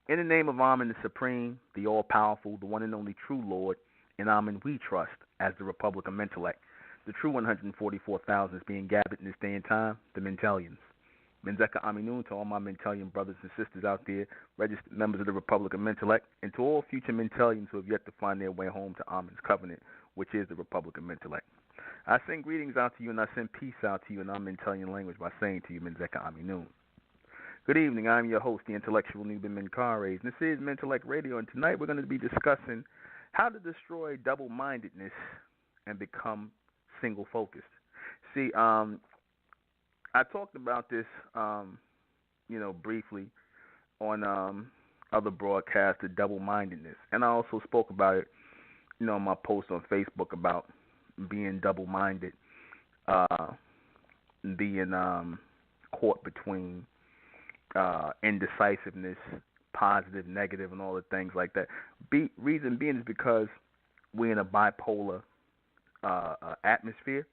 In the name of Amen the Supreme, the All-Powerful, the one and only true Lord, in Amen we trust, as the Republic of Mentellect. The true 144,000 is being gathered in this day and time, the Mentellians. Menzeka Aminun to all my Mentellian brothers and sisters out there, registered members of the Republic of Mentellect, and to all future Mentellians who have yet to find their way home to Amen's covenant, which is the Republic of Mentellect. I send greetings out to you, and I send peace out to you in our Mentellian language by saying to you, Menzeka Aminun. Good evening. I'm your host, the intellectual Nuben Menkares, and this is Mentellect Radio, and tonight we're going to be discussing how to destroy double-mindedness and become single-focused. See, I talked about this, briefly on other broadcasts, the double-mindedness, and I also spoke about it, in my post on Facebook about being double-minded, being caught between indecisiveness, positive, negative, and all the things like that. Reason being is because we're in a bipolar atmosphere,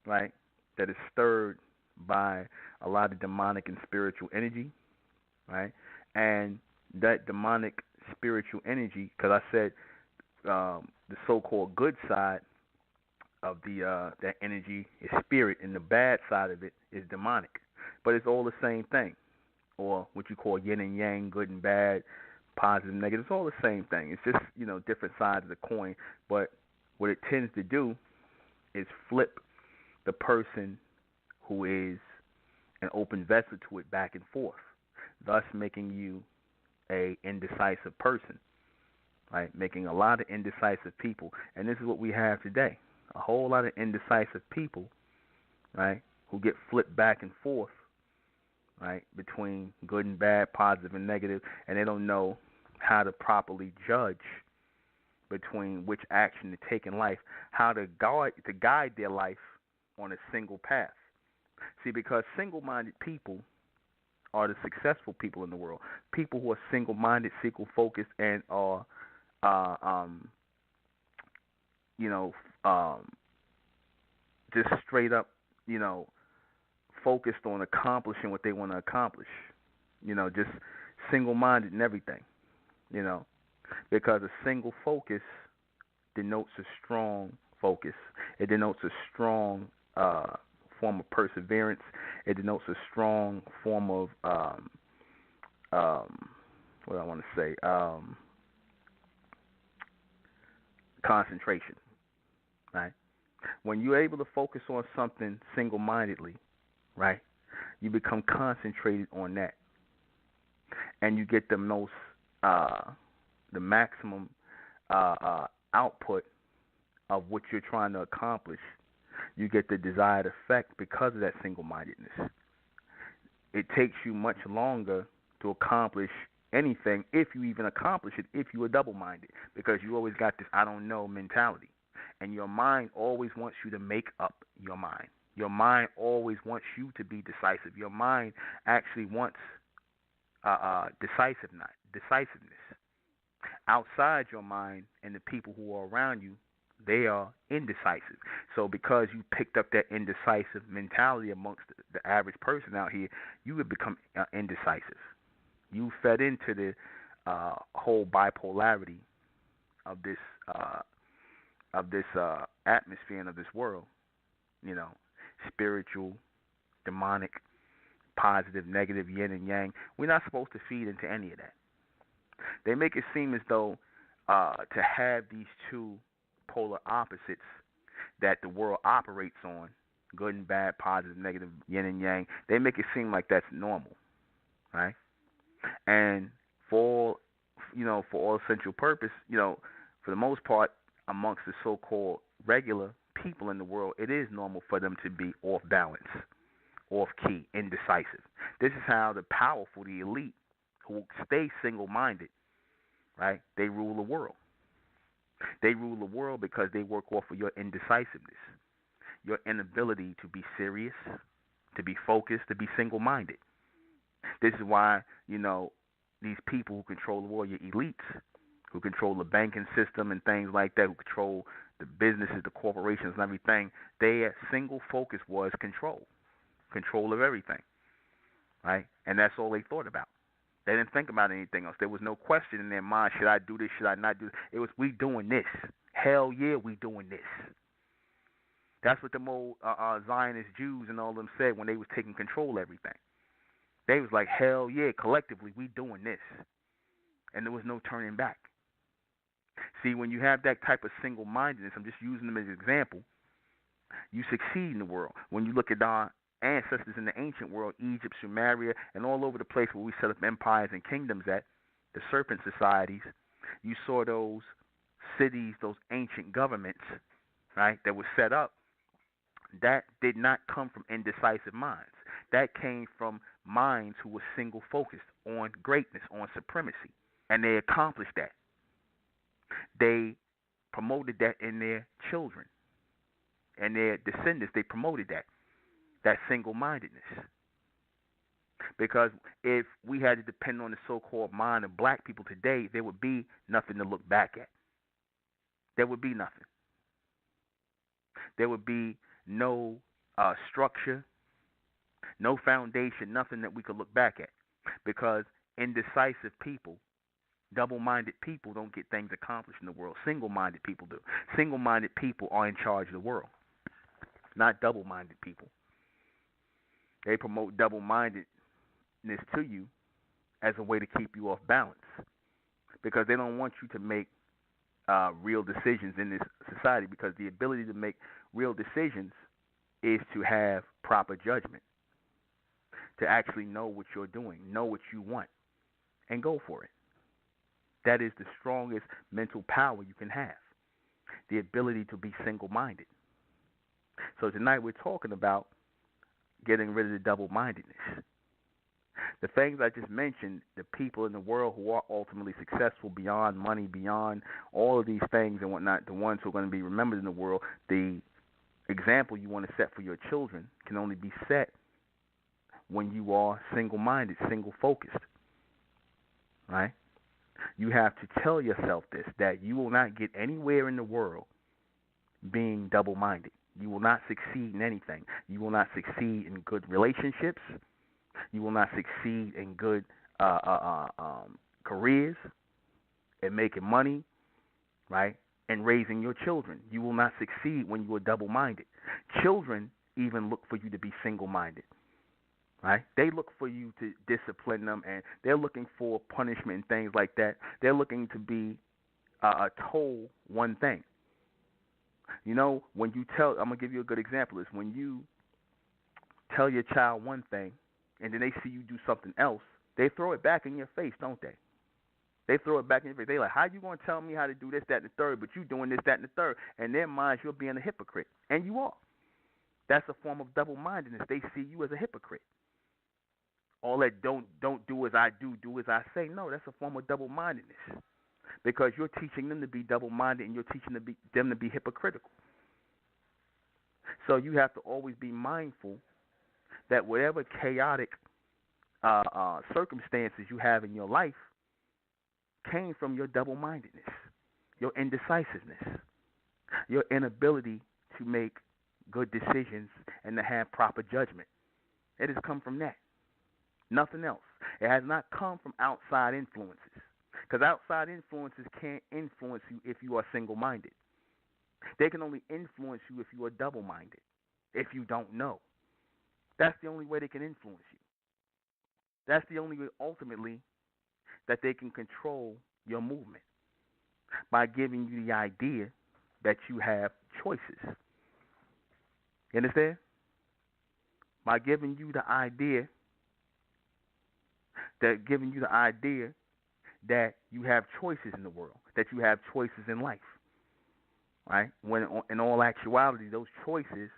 right, that is stirred by a lot of demonic and spiritual energy, right? And that demonic spiritual energy, because I said the so-called good side of that energy is spirit, and the bad side of it is demonic. But it's all the same thing, or what you call yin and yang, good and bad, positive, negative. It's all the same thing. It's just, different sides of the coin. But what it tends to do is flip the person who is an open vessel to it back and forth, thus making you a indecisive person, right? Making a lot of indecisive people. And this is what we have today. A whole lot of indecisive people, right, who get flipped back and forth, right, between good and bad, positive and negative, and they don't know how to properly judge between which action to take in life, how to guide their life on a single path. See, because single-minded people are the successful people in the world. People who are single-minded, single-focused, and are, just straight up, focused on accomplishing what they want to accomplish. Just single-minded and everything. Because a single focus denotes a strong focus. It denotes a strong form of perseverance. It denotes a strong form of concentration. Right? When you're able to focus on something single-mindedly, right, you become concentrated on that, and you get the maximum output of what you're trying to accomplish. You get the desired effect because of that single-mindedness. It takes you much longer to accomplish anything, if you even accomplish it, if you are double-minded, because you always got this I don't know mentality. And your mind always wants you to make up your mind. Your mind always wants you to be decisive. Your mind actually wants decisiveness. Outside your mind and the people who are around you, they are indecisive. So because you picked up that indecisive mentality amongst the average person out here, you would become indecisive. You fed into the whole bipolarity of this atmosphere and of this world. Spiritual, demonic, positive, negative, yin and yang. We're not supposed to feed into any of that. They make it seem as though to have these two polar opposites that the world operates on, good and bad, positive, negative, yin and yang, they make it seem like that's normal, right? And for all essential purpose, for the most part, amongst the so-called regular people in the world, it is normal for them to be off balance, off key, indecisive. This is how the powerful, the elite, who stay single-minded, right? They rule the world. They rule the world because they work off of your indecisiveness, your inability to be serious, to be focused, to be single-minded. This is why, these people who control the world, your elites, who control the banking system and things like that, who control the businesses, the corporations and everything, their single focus was control of everything, right? And that's all they thought about. They didn't think about anything else. There was no question in their mind, should I do this, should I not do this? It was, we doing this. Hell yeah, we doing this. That's what the old Zionist Jews and all them said when they was taking control of everything. They was like, hell yeah, collectively, we doing this. And there was no turning back. See, when you have that type of single-mindedness, I'm just using them as an example, you succeed in the world. When you look at our ancestors in the ancient world, Egypt, Sumeria, and all over the place where we set up empires and kingdoms at, the serpent societies, you saw those cities, those ancient governments, right, that were set up, that did not come from indecisive minds. That came from minds who were single-focused on greatness, on supremacy. And they accomplished that. They promoted that in their children and their descendants. They promoted that single-mindedness. Because if we had to depend on the so-called mind of black people today, there would be nothing to look back at. There would be nothing. There would be no structure, no foundation, nothing that we could look back at. Because indecisive people, double-minded people don't get things accomplished in the world. Single-minded people do. Single-minded people are in charge of the world, not double-minded people. They promote double-mindedness to you as a way to keep you off balance because they don't want you to make real decisions in this society, because the ability to make real decisions is to have proper judgment, to actually know what you're doing, know what you want, and go for it. That is the strongest mental power you can have, the ability to be single-minded. So tonight we're talking about getting rid of the double-mindedness. The things I just mentioned, the people in the world who are ultimately successful beyond money, beyond all of these things and whatnot, the ones who are going to be remembered in the world, the example you want to set for your children can only be set when you are single-minded, single-focused, right? You have to tell yourself this, that you will not get anywhere in the world being double-minded. You will not succeed in anything. You will not succeed in good relationships. You will not succeed in good careers and making money, right, and raising your children. You will not succeed when you are double-minded. Children even look for you to be single-minded, right? They look for you to discipline them, and they're looking for punishment and things like that. They're looking to be told one thing. You know, when you tell, I'm going to give you a good example, is when you tell your child one thing and then they see you do something else, they throw it back in your face, don't they? They throw it back in your face. They're like, how you going to tell me how to do this, that, and the third, but you doing this, that, and the third? In their minds, you're being a hypocrite, and you are. That's a form of double-mindedness. They see you as a hypocrite. All that don't do as I do as I say. No, that's a form of double-mindedness, because you're teaching them to be double-minded and you're teaching them to be hypocritical. So you have to always be mindful that whatever chaotic circumstances you have in your life came from your double-mindedness, your indecisiveness, your inability to make good decisions and to have proper judgment. It has come from that. Nothing else. It has not come from outside influences, because outside influences can't influence you if you are single-minded. They can only influence you if you are double-minded, if you don't know. That's the only way they can influence you. That's the only way, ultimately, that they can control your movement, by giving you the idea that you have choices. You understand? By giving you the idea that you have choices in the world, that you have choices in life, right? When in all actuality, those choices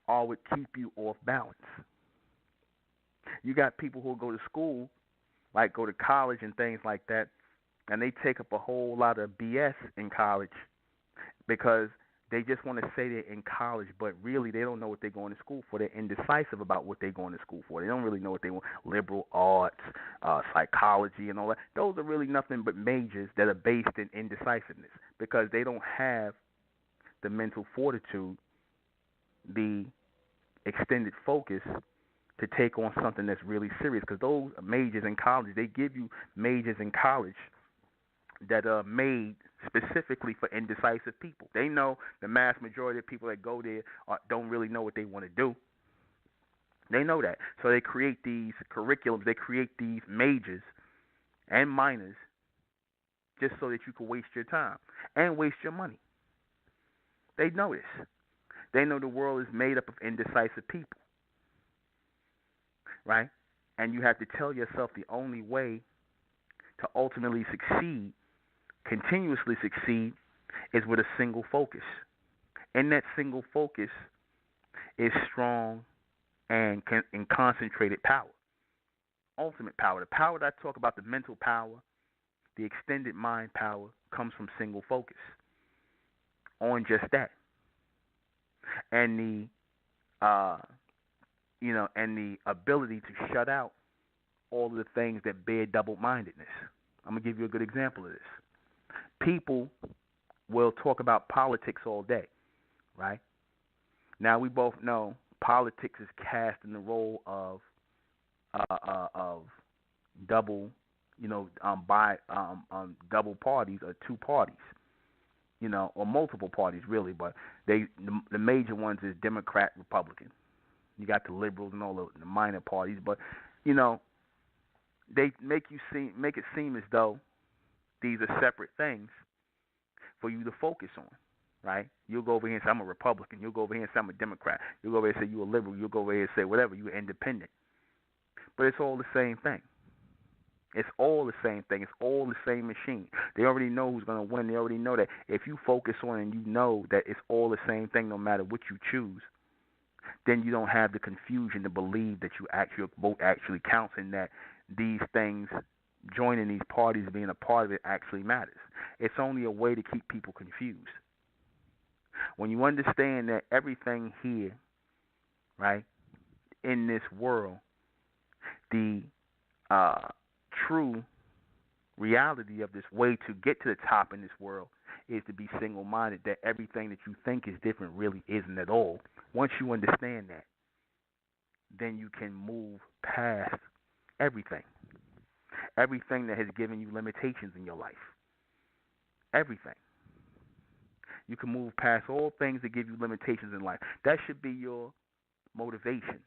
are what keep you off balance. You got people who go to school, like go to college and things like that, and they take up a whole lot of BS in college because They just want to say they're in college, but really they don't know what they're going to school for. They're indecisive about what they're going to school for. They don't really know what they want. Liberal arts, psychology, and all that. Those are really nothing but majors that are based in indecisiveness because they don't have the mental fortitude, the extended focus to take on something that's really serious. Because those majors in college, they give you majors in college that are made specifically for indecisive people. They know the mass majority of people that go there don't really know what they want to do. They know that. So they create these curriculums, they create these majors and minors just so that you can waste your time and waste your money. They know this. They know the world is made up of indecisive people, right? And you have to tell yourself the only way to ultimately succeed, continuously succeed, is with a single focus. And that single focus is strong and concentrated power, ultimate power. The power that I talk about, the mental power, the extended mind power, comes from single focus on just that. And the ability to shut out all of the things that bear double-mindedness. I'm gonna give you a good example of this. People will talk about politics all day, right? Now we both know politics is cast in the role of double, double parties or two parties, or multiple parties really, but the major ones is Democrat, Republican. You got the liberals and all the minor parties, but they make it seem as though these are separate things for you to focus on, right? You'll go over here and say I'm a Republican. You'll go over here and say I'm a Democrat. You'll go over here and say you're a liberal. You'll go over here and say whatever, you're independent. But it's all the same thing. It's all the same thing. It's all the same machine. They already know who's going to win. They already know that if you focus on it and you know that it's all the same thing no matter what you choose, then you don't have the confusion to believe that your vote actually counts and that these things, joining these parties, being a part of it, actually matters. It's only a way to keep people confused. When you understand that everything here, right, in this world, the true reality of this way to get to the top in this world is to be single-minded, that everything that you think is different really isn't at all. Once you understand that, then you can move past everything. Everything that has given you limitations in your life. Everything. You can move past all things that give you limitations in life. That should be your motivation,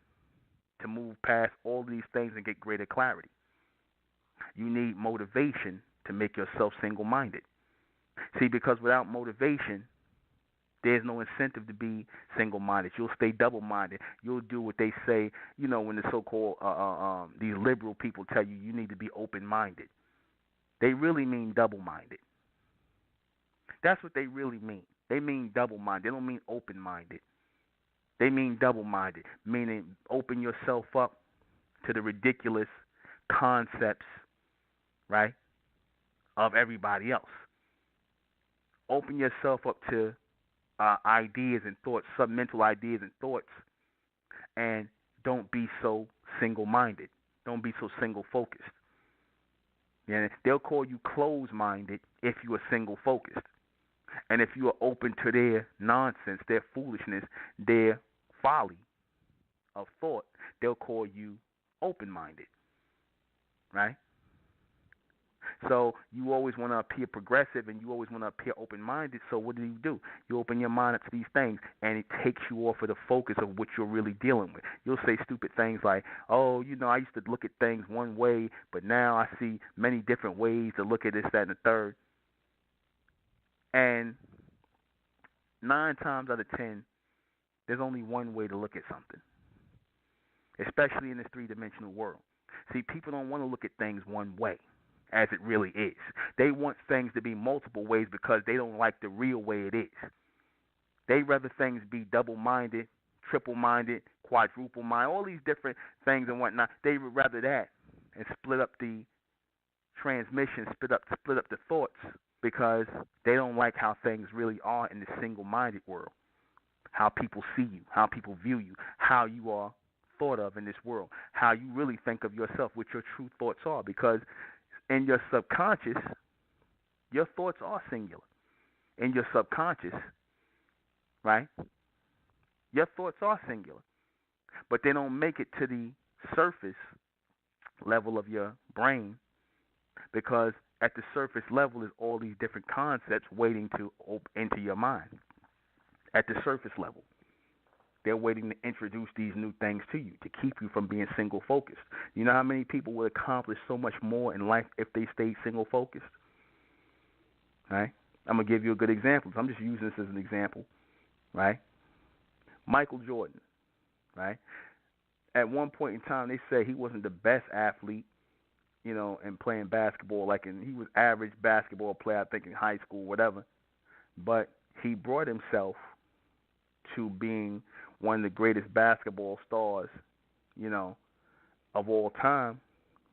to move past all these things and get greater clarity. You need motivation to make yourself single-minded. See, because without motivation, there's no incentive to be single-minded. You'll stay double-minded. You'll do what they say, when the so-called, these liberal people tell you need to be open-minded. They really mean double-minded. That's what they really mean. They mean double-minded. They don't mean open-minded. They mean double-minded, meaning open yourself up to the ridiculous concepts, right, of everybody else. Open yourself up to ideas and thoughts, submental ideas and thoughts, and don't be so single-minded. Don't be so single-focused. Yeah, they'll call you closed-minded if you are single-focused. And if you are open to their nonsense, their foolishness, their folly of thought, they'll call you open-minded, right? So you always want to appear progressive and you always want to appear open-minded. So what do? You open your mind up to these things, and it takes you off of the focus of what you're really dealing with. You'll say stupid things like, oh, I used to look at things one way, but now I see many different ways to look at this, that, and the third. And 9 times out of 10, there's only one way to look at something, especially in this three-dimensional world. See, people don't want to look at things one way, as it really is. They want things to be multiple ways because they don't like the real way it is. They rather things be double-minded, triple-minded, quadruple-minded, all these different things and whatnot. They would rather that and split up the transmission, split up the thoughts, because they don't like how things really are in the single-minded world, how people see you, how people view you, how you are thought of in this world, how you really think of yourself, what your true thoughts are. Because in your subconscious, your thoughts are singular. In your subconscious, right? Your thoughts are singular, but they don't make it to the surface level of your brain because at the surface level is all these different concepts waiting to enter your mind. At the surface level, they're waiting to introduce these new things to you to keep you from being single focused. You know how many people would accomplish so much more in life if they stayed single focused? Right? I'm gonna give you a good example. I'm just using this as an example, right? Michael Jordan, right? At one point in time, they said he wasn't the best athlete, in playing basketball. He was average basketball player, I think, in high school, whatever. But he brought himself to being one of the greatest basketball stars, of all time,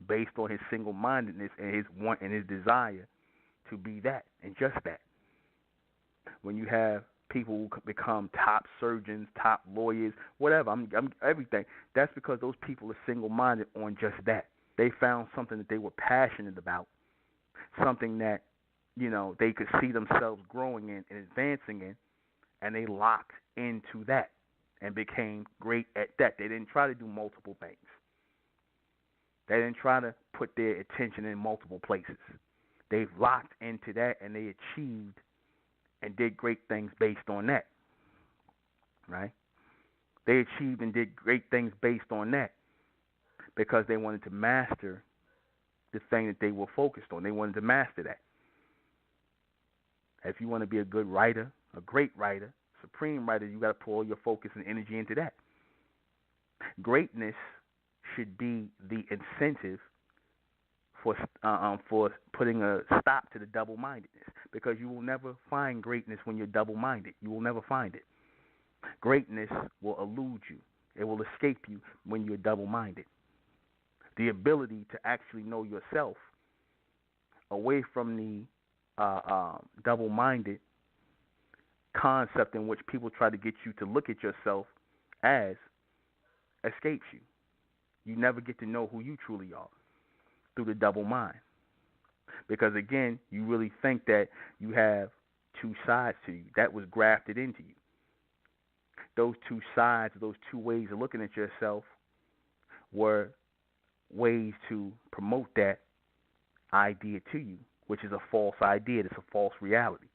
based on his single-mindedness and his want and his desire to be that and just that. When you have people who become top surgeons, top lawyers, whatever, I'm everything, that's because those people are single-minded on just that. They found something that they were passionate about, something that, they could see themselves growing in and advancing in, and they locked into that and became great at that. They didn't try to do multiple things. They didn't try to put their attention in multiple places. They've locked into that, and they achieved and did great things based on that, right? They achieved and did great things based on that because they wanted to master the thing that they were focused on. They wanted to master that. If you want to be a good writer, a great writer, supreme writer, you got to put all your focus and energy into that. Greatness should be the incentive for putting a stop to the double-mindedness, because you will never find greatness when you're double-minded. You will never find it. Greatness will elude you. It will escape you when you're double-minded. The ability to actually know yourself away from the double-minded concept in which people try to get you to look at yourself as escapes you. You never get to know who you truly are through the double mind. Because again, you really think that you have two sides to you. That was grafted into you. Those two sides, those two ways of looking at yourself were ways to promote that idea to you, which is a false idea. It's a false reality.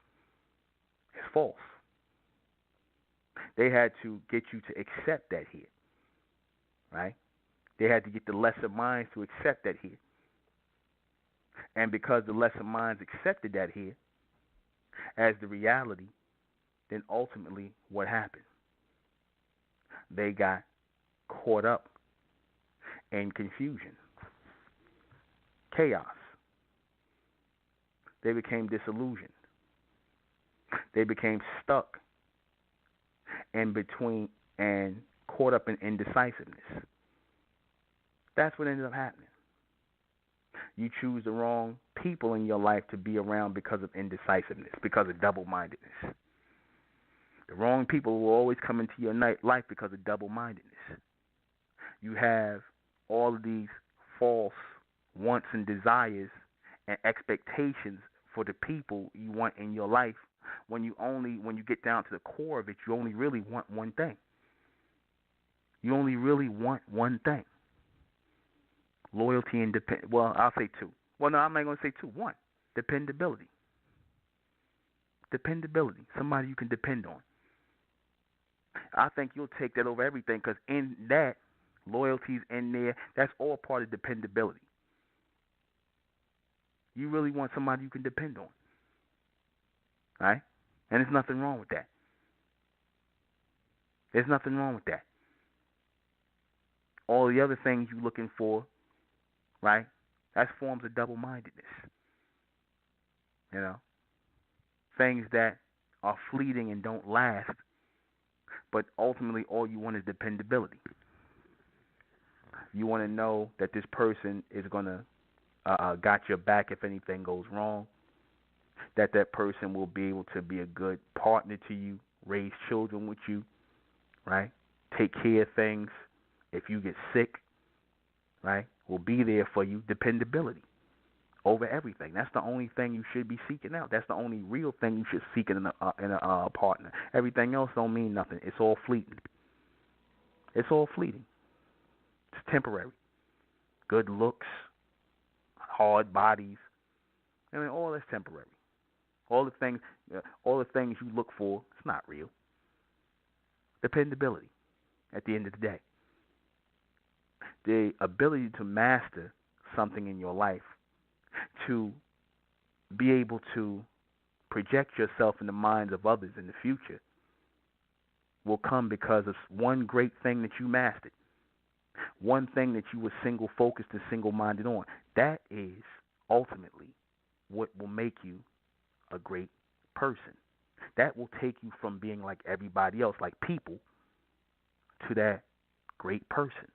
It's false. They had to get you to accept that here, right? They had to get the lesser minds to accept that here. And because the lesser minds accepted that here as the reality, then ultimately what happened? They got caught up in confusion, chaos. They became disillusioned. They became stuck in between and caught up in indecisiveness. That's what ended up happening. You choose the wrong people in your life to be around because of indecisiveness, because of double-mindedness. The wrong people will always come into your life because of double-mindedness. You have all of these false wants and desires and expectations for the people you want in your life when you get down to the core of it, you only really want one thing. You only really want one thing. Loyalty and I'll say two. Well, no, I'm not going to say two. One, dependability. Dependability. Somebody you can depend on. I think you'll take that over everything, because in that, loyalty's in there. That's all part of dependability. You really want somebody you can depend on. Right? And there's nothing wrong with that. There's nothing wrong with that. All the other things you're looking for, right? That's forms of double-mindedness. Things that are fleeting and don't last, but ultimately all you want is dependability. You want to know that this person is going to got your back if anything goes wrong. that person will be able to be a good partner to you, raise children with you, right? Take care of things. If you get sick, right, will be there for you. Dependability over everything. That's the only thing you should be seeking out. That's the only real thing you should seek in a partner. Everything else don't mean nothing. It's all fleeting. It's all fleeting. It's temporary. Good looks, hard bodies. I mean, all that's temporary. All the things you look for, it's not real. Dependability. At the end of the day, the ability to master something in your life, to be able to project yourself in the minds of others in the future, will come because of one great thing that you mastered, one thing that you were single focused and single minded on. That is ultimately what will make you a great person. That will take you from being like everybody else, like people, to that great person.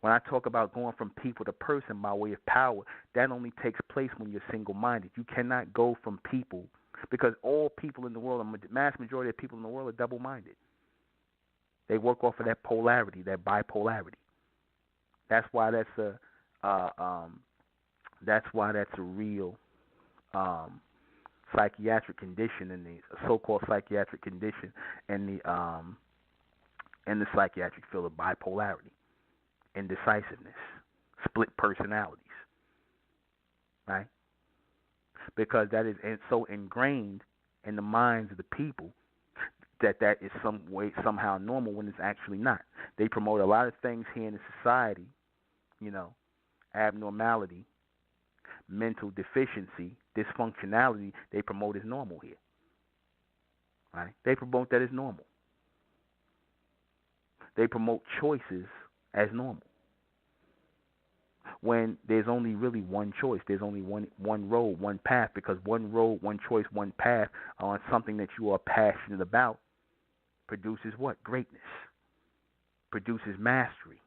When I talk about going from people to person by way of power, that only takes place when you're single-minded. You cannot go from people, because all people in the world, the mass majority of people in the world are double-minded. They work off of that polarity, that bipolarity. That's why that's a real psychiatric condition, in the so-called psychiatric condition, in the psychiatric field of bipolarity, indecisiveness, split personalities, right? Because that is so ingrained in the minds of the people that is some way somehow normal when it's actually not. They promote a lot of things here in the society, abnormality, mental deficiency, dysfunctionality. They promote as normal here, right? They promote that as normal. They promote choices as normal, when there's only really one choice. There's only one road, one path, because one road, one choice, one path on something that you are passionate about produces what? Greatness. Produces mastery,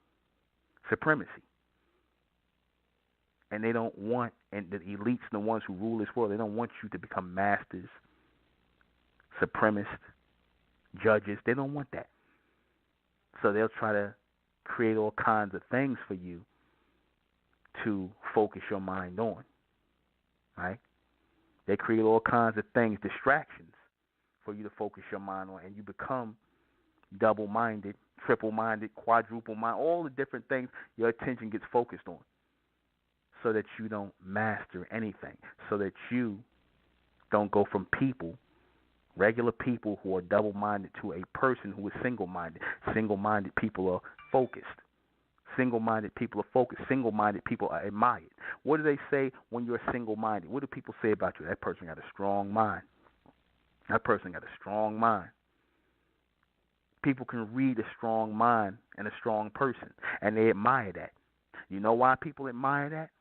supremacy. And they don't want, and the elites, the ones who rule this world, they don't want you to become masters, supremacists, judges. They don't want that. So they'll try to create all kinds of things for you to focus your mind on, right? They create all kinds of things, distractions, for you to focus your mind on, and you become double-minded, triple-minded, quadruple-minded, all the different things your attention gets focused on, so that you don't master anything, so that you don't go from people, regular people who are double-minded, to a person who is single-minded. Single-minded people are focused. Single-minded people are focused. Single-minded people are admired. What do they say when you're single-minded? What do people say about you? That person got a strong mind. That person got a strong mind. People can read a strong mind and a strong person, and they admire that. You know why people admire that?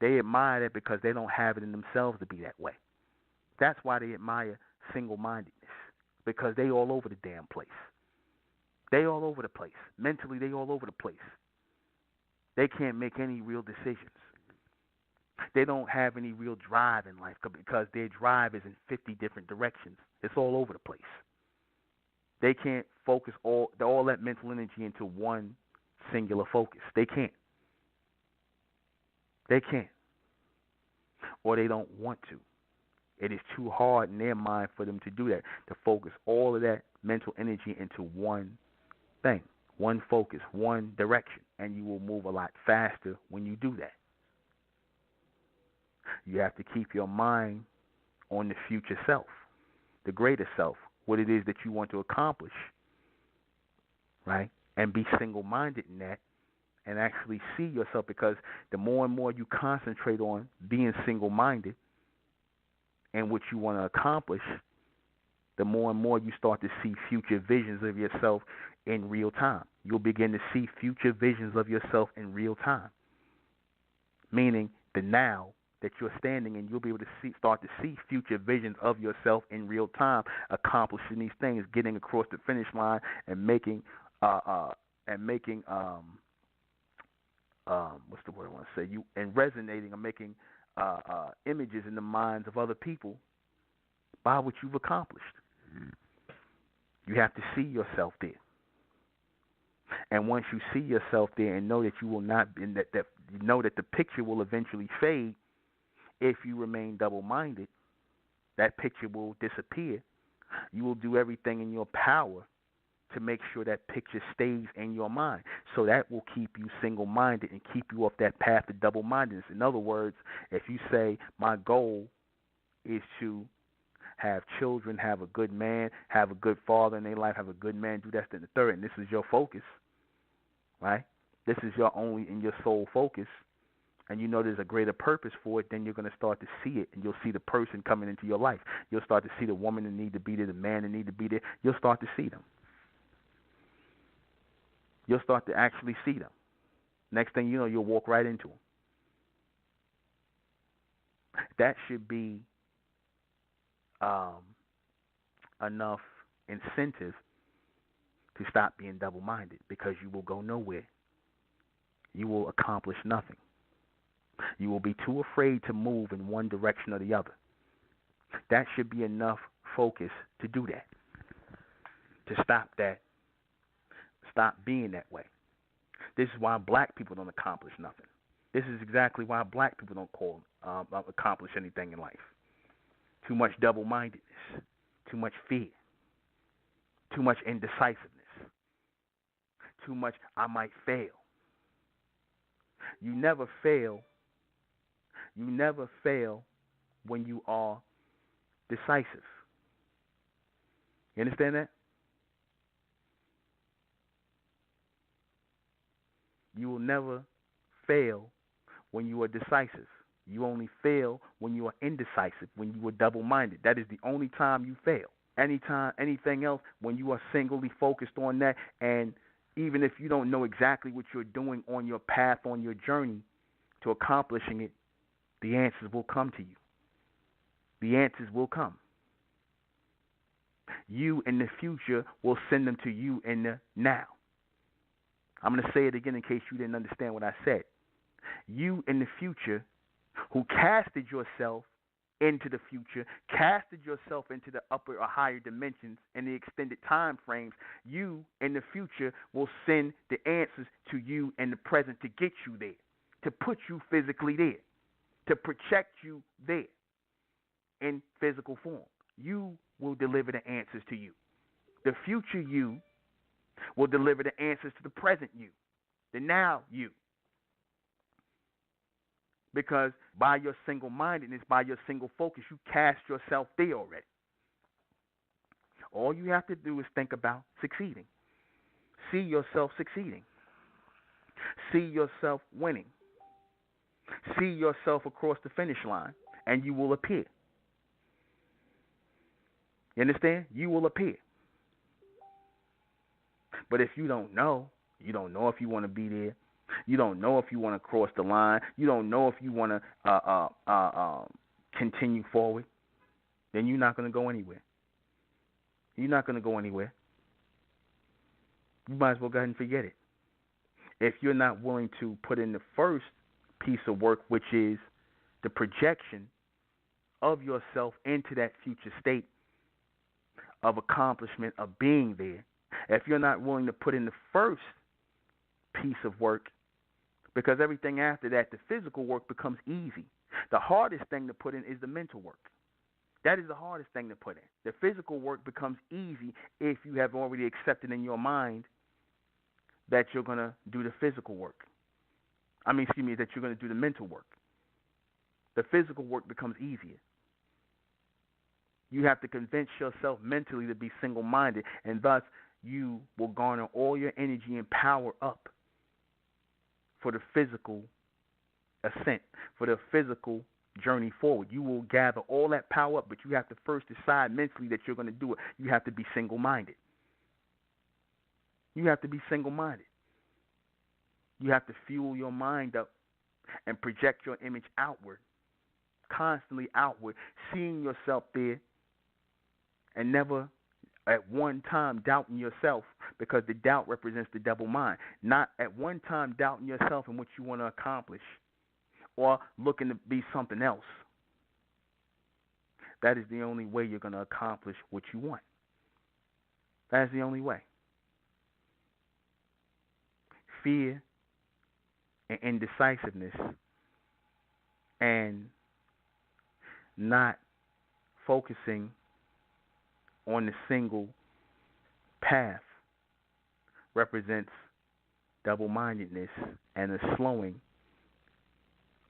They admire that because they don't have it in themselves to be that way. That's why they admire single-mindedness, because they all over the damn place. They all over the place. Mentally, they all over the place. They can't make any real decisions. They don't have any real drive in life, because their drive is in 50 different directions. It's all over the place. They can't focus all that mental energy into one singular focus. They can't. They can't. Or they don't want to. It is too hard in their mind for them to do that, to focus all of that mental energy into one thing, one focus, one direction, and you will move a lot faster when you do that. You have to keep your mind on the future self, the greater self, what it is that you want to accomplish, right? And be single-minded in that, and actually see yourself, because the more and more you concentrate on being single-minded and what you want to accomplish, the more and more you start to see future visions of yourself in real time. You'll begin to see future visions of yourself in real time, meaning the now that you're standing in, you'll be able to start to see future visions of yourself in real time, accomplishing these things, getting across the finish line, and making what's the word I want to say? And resonating, or making images in the minds of other people by what you've accomplished. You have to see yourself there. And once you see yourself there and know that you will not, and that you know that the picture will eventually fade if you remain double-minded, that picture will disappear. You will do everything in your power to make sure that picture stays in your mind. So that will keep you single-minded and keep you off that path to double-mindedness. In other words, if you say, my goal is to have children, have a good man, have a good father in their life, have a good man, do that, and the third, and this is your focus, right? This is your only and your sole focus, and you know there's a greater purpose for it, then you're going to start to see it, and you'll see the person coming into your life. You'll start to see the woman that need to be there, the man that need to be there. You'll start to see them. You'll start to actually see them. Next thing you know, you'll walk right into them. That should be enough incentive to stop being double-minded, because you will go nowhere. You will accomplish nothing. You will be too afraid to move in one direction or the other. That should be enough focus to do that, to stop that, stop being that way. This is why black people don't accomplish nothing. This is exactly why black people don't accomplish anything in life. Too much double-mindedness, too much fear, too much indecisiveness, too much I might fail. You never fail. You never fail when you are decisive. You understand that? You will never fail when you are decisive. You only fail when you are indecisive, when you are double-minded. That is the only time you fail. Anytime, anything else, when you are singly focused on that, and even if you don't know exactly what you're doing on your path, on your journey to accomplishing it, the answers will come to you. The answers will come. You in the future will send them to you in the now. I'm going to say it again in case you didn't understand what I said. You in the future who casted yourself into the future, casted yourself into the upper or higher dimensions and the extended time frames, you in the future will send the answers to you in the present to get you there, to put you physically there, to protect you there in physical form. You will deliver the answers to you. The future you will deliver the answers to the present you, the now you. Because by your single-mindedness, by your single focus, you cast yourself there already. All you have to do is think about succeeding. See yourself succeeding. See yourself winning. See yourself across the finish line, and you will appear. You understand? You will appear. But if you don't know if you want to be there, you don't know if you want to cross the line, you don't know if you want to continue forward, then you're not going to go anywhere. You're not going to go anywhere. You might as well go ahead and forget it. If you're not willing to put in the first piece of work, which is the projection of yourself into that future state of accomplishment, of being there, if you're not willing to put in the first piece of work, because everything after that, the physical work becomes easy. The hardest thing to put in is the mental work. That is the hardest thing to put in. The physical work becomes easy if you have already accepted in your mind that you're going to do the physical work. That you're going to do the mental work. The physical work becomes easier. You have to convince yourself mentally to be single-minded, and thus you will garner all your energy and power up for the physical ascent, for the physical journey forward. You will gather all that power up, but you have to first decide mentally that you're going to do it. You have to be single-minded. You have to be single-minded. You have to fuel your mind up and project your image outward, constantly outward, seeing yourself there and never at one time doubting yourself, because the doubt represents the double mind. Not at one time doubting yourself and what you want to accomplish, or looking to be something else. That is the only way you're going to accomplish what you want. That is the only way. Fear and indecisiveness and not focusing on the single path represents double-mindedness and a slowing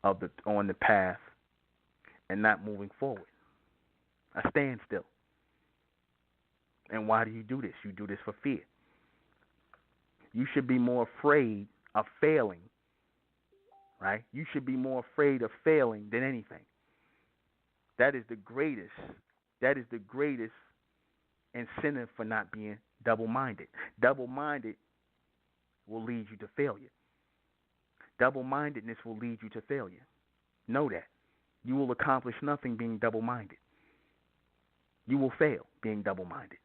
of on the path and not moving forward. A standstill. And why do you do this? You do this for fear. You should be more afraid of failing, right? You should be more afraid of failing than anything. That is the greatest. That is the greatest incentive for not being double-minded. Double-minded will lead you to failure. Double-mindedness will lead you to failure. Know that. You will accomplish nothing being double-minded. You will fail being double-minded.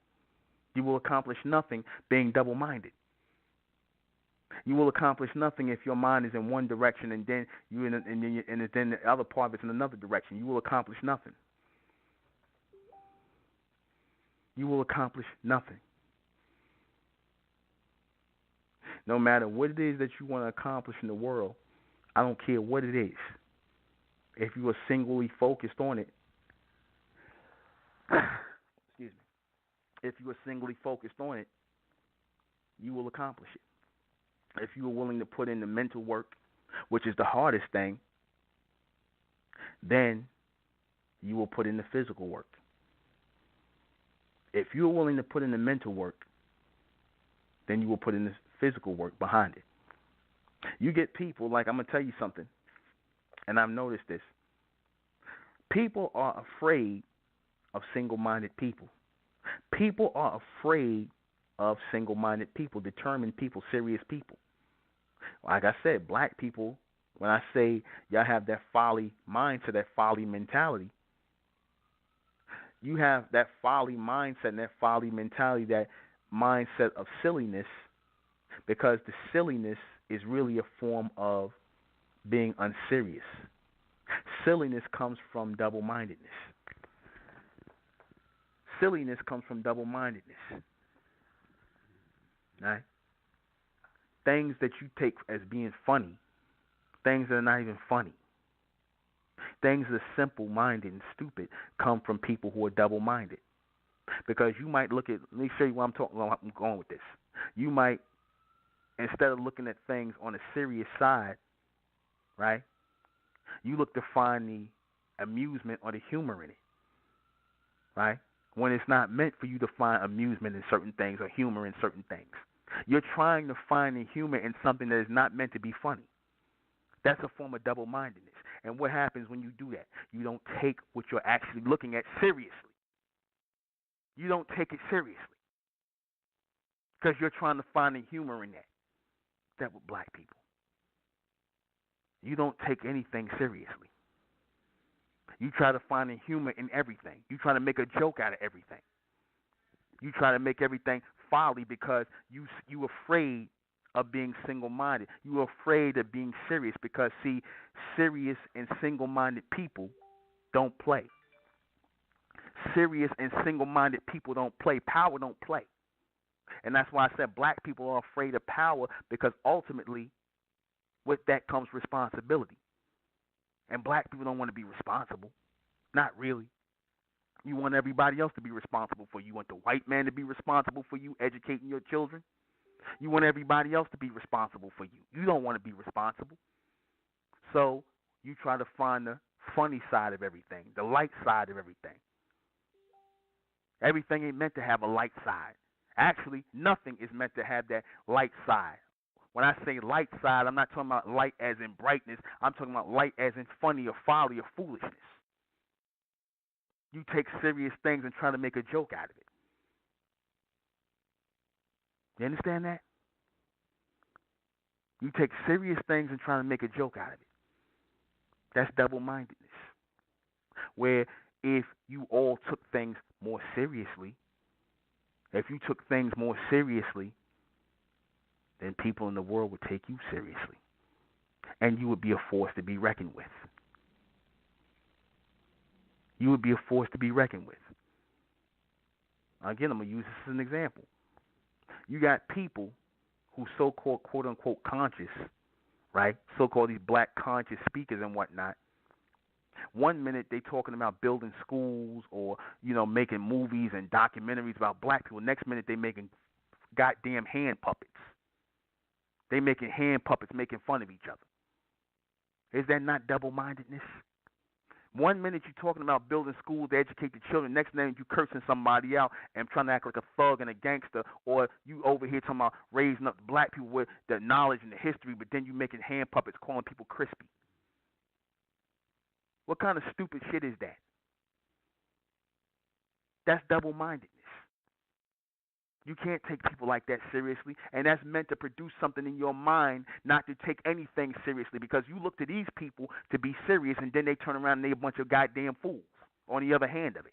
You will accomplish nothing being double-minded. You will accomplish nothing if your mind is in one direction and then then the other part is in another direction. You will accomplish nothing. You will accomplish nothing. No matter what it is that you want to accomplish in the world, I don't care what it is. If you are singly focused on it, excuse me. If you are singly focused on it, you will accomplish it. If you are willing to put in the mental work, which is the hardest thing, then you will put in the physical work. If you are willing to put in the mental work, then you will put in the physical work behind it. You get people, like I'm going to tell you something, and I've noticed this. People are afraid of single-minded people. People are afraid of single-minded people, determined people, serious people. Like I said, black people, when I say y'all have that folly mindset, that folly mentality, you have that folly mindset and that folly mentality, that mindset of silliness, because the silliness is really a form of being unserious. Silliness comes from double-mindedness. Silliness comes from double-mindedness. Right? Things that you take as being funny, things that are not even funny, things that are simple-minded and stupid come from people who are double-minded. Because you might look at, let me show you where I'm going with this. You might, instead of looking at things on a serious side, right, you look to find the amusement or the humor in it, right? When it's not meant for you to find amusement in certain things or humor in certain things. You're trying to find the humor in something that is not meant to be funny. That's a form of double-mindedness. And what happens when you do that? You don't take what you're actually looking at seriously. You don't take it seriously because you're trying to find the humor in that. That with black people. You don't take anything seriously. You try to find the humor in everything. You try to make a joke out of everything. You try to make everything folly because you afraid of being single-minded. You're afraid of being serious because, see, serious and single-minded people don't play. Serious and single-minded people don't play. Power don't play. And that's why I said black people are afraid of power, because ultimately with that comes responsibility. And black people don't want to be responsible. Not really. You want everybody else to be responsible for you. You want the white man to be responsible for you educating your children. You want everybody else to be responsible for you. You don't want to be responsible. So you try to find the funny side of everything, the light side of everything. Everything ain't meant to have a light side. Actually, nothing is meant to have that light side. When I say light side, I'm not talking about light as in brightness. I'm talking about light as in funny or folly or foolishness. You take serious things and try to make a joke out of it. You understand that? You take serious things and try to make a joke out of it. That's double-mindedness. Where if you all took things more seriously, if you took things more seriously, then people in the world would take you seriously. and you would be a force to be reckoned with. You would be a force to be reckoned with. Again, I'm going to use this as an example. You got people who so-called, quote-unquote, conscious, right? So-called these black conscious speakers and whatnot. One minute they talking about building schools or, making movies and documentaries about black people. Next minute they making goddamn hand puppets. They making hand puppets making fun of each other. Is that not double-mindedness? One minute you're talking about building schools to educate the children. Next minute you cursing somebody out and trying to act like a thug and a gangster. Or you over here talking about raising up black people with the knowledge and the history, but then you making hand puppets calling people crispy. What kind of stupid shit is that? That's double-mindedness. You can't take people like that seriously, and that's meant to produce something in your mind not to take anything seriously, because you look to these people to be serious, and then they turn around and they're a bunch of goddamn fools on the other hand of it.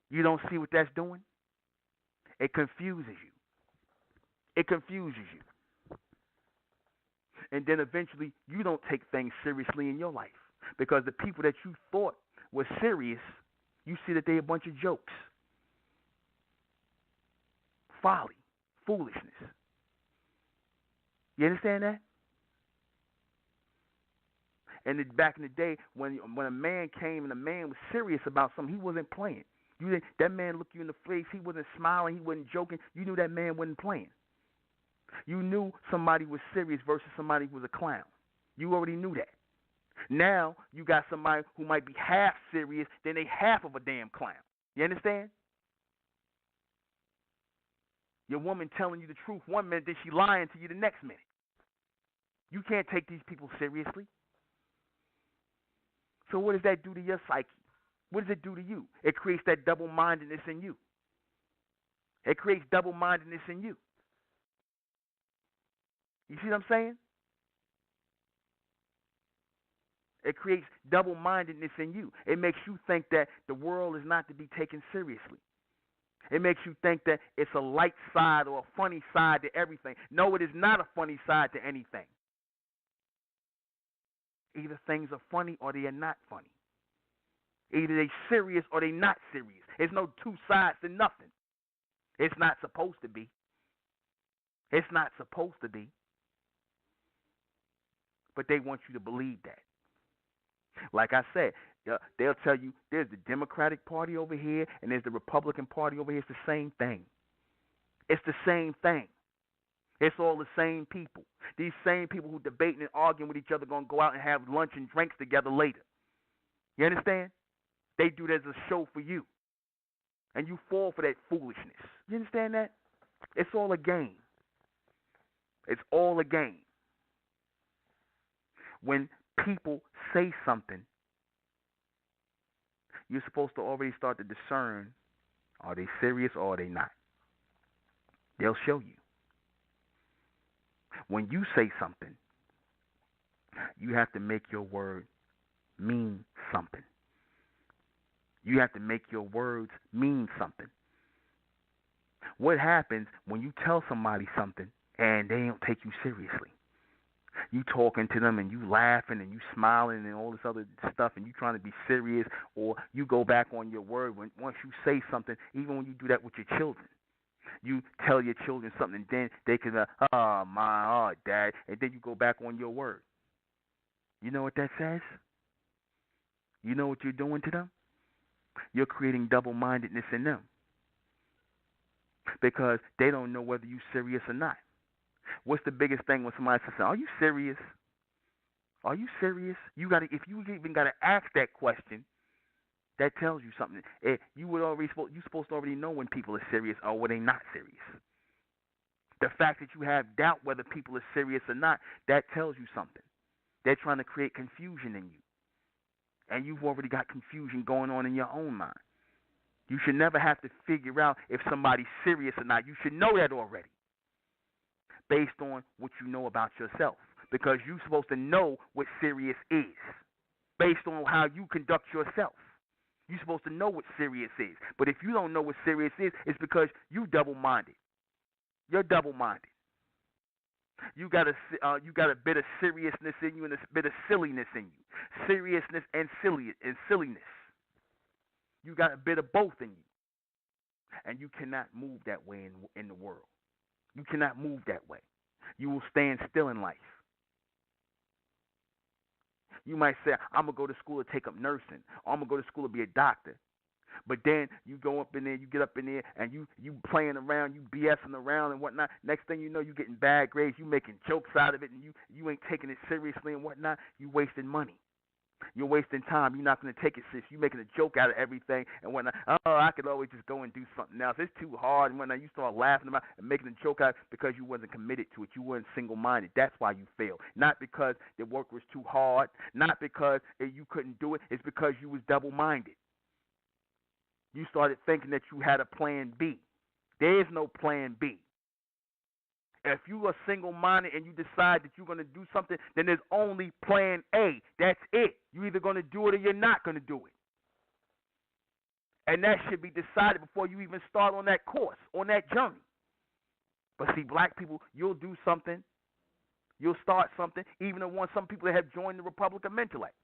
You don't see what that's doing? It confuses you. It confuses you. And then eventually you don't take things seriously in your life, because the people that you thought were serious, you see that they're a bunch of jokes. Folly, foolishness. You understand that? And back in the day, when a man came and a man was serious about something, he wasn't playing. That man looked you in the face. He wasn't smiling. He wasn't joking. You knew that man wasn't playing. You knew somebody was serious versus somebody who was a clown. You already knew that. Now you got somebody who might be half serious, then they half of a damn clown. You understand? Your woman telling you the truth one minute, then she lying to you the next minute. You can't take these people seriously. So what does that do to your psyche? What does it do to you? It creates that double-mindedness in you. It creates double-mindedness in you. You see what I'm saying? It creates double-mindedness in you. It makes you think that the world is not to be taken seriously. It makes you think that it's a light side or a funny side to everything. No, it is not a funny side to anything. Either things are funny or they are not funny. Either they're serious or they're not serious. There's no two sides to nothing. It's not supposed to be. It's not supposed to be. But they want you to believe that. Like I said, they'll tell you there's the Democratic Party over here and there's the Republican Party over here. It's the same thing. It's the same thing. It's all the same people. These same people who debating and arguing with each other going to go out and have lunch and drinks together later. You understand? They do that as a show for you. And you fall for that foolishness. You understand that? It's all a game. It's all a game. When people say something, you're supposed to already start to discern, are they serious or are they not? They'll show you. When you say something, you have to make your word mean something. You have to make your words mean something. What happens when you tell somebody something and they don't take you seriously? You talking to them and you laughing and you smiling and all this other stuff and you trying to be serious, or you go back on your word once you say something, even when you do that with your children. You tell your children something and then they can, dad, and then you go back on your word. You know what that says? You know what you're doing to them? You're creating double-mindedness in them because they don't know whether you're serious or not. What's the biggest thing when somebody says, "Are you serious? Are you serious?" If you even gotta ask that question, that tells you something. You're supposed to already know when people are serious or when they're not serious. The fact that you have doubt whether people are serious or not, that tells you something. They're trying to create confusion in you, and you've already got confusion going on in your own mind. You should never have to figure out if somebody's serious or not. You should know that already, based on what you know about yourself, because you're supposed to know what serious is based on how you conduct yourself. You're supposed to know what serious is. But if you don't know what serious is, it's because you're double-minded. You're double-minded. You got a bit of seriousness in you and a bit of silliness in you. Seriousness and silliness. You got a bit of both in you, and you cannot move that way in the world. You cannot move that way. You will stand still in life. You might say, I'm gonna go to school to take up nursing, or I'm gonna go to school to be a doctor. But then you go up in there, you get up in there, and you playing around, you BSing around and whatnot. Next thing you know, you getting bad grades, you making jokes out of it, and you ain't taking it seriously and whatnot. You wasting money. You're wasting time. You're not going to take it serious. You're making a joke out of everything and whatnot. Oh, I could always just go and do something else. It's too hard and whatnot. You start laughing about it and making a joke out of it because you wasn't committed to it. You weren't single-minded. That's why you failed. Not because the work was too hard. Not because you couldn't do it. It's because you was double-minded. You started thinking that you had a plan B. There is no plan B. If you are single-minded and you decide that you're going to do something, then there's only plan A. That's it. You're either going to do it or you're not going to do it. And that should be decided before you even start on that course, on that journey. But see, black people, you'll do something. You'll start something, even the ones, some people that have joined the Republic of Mentellect.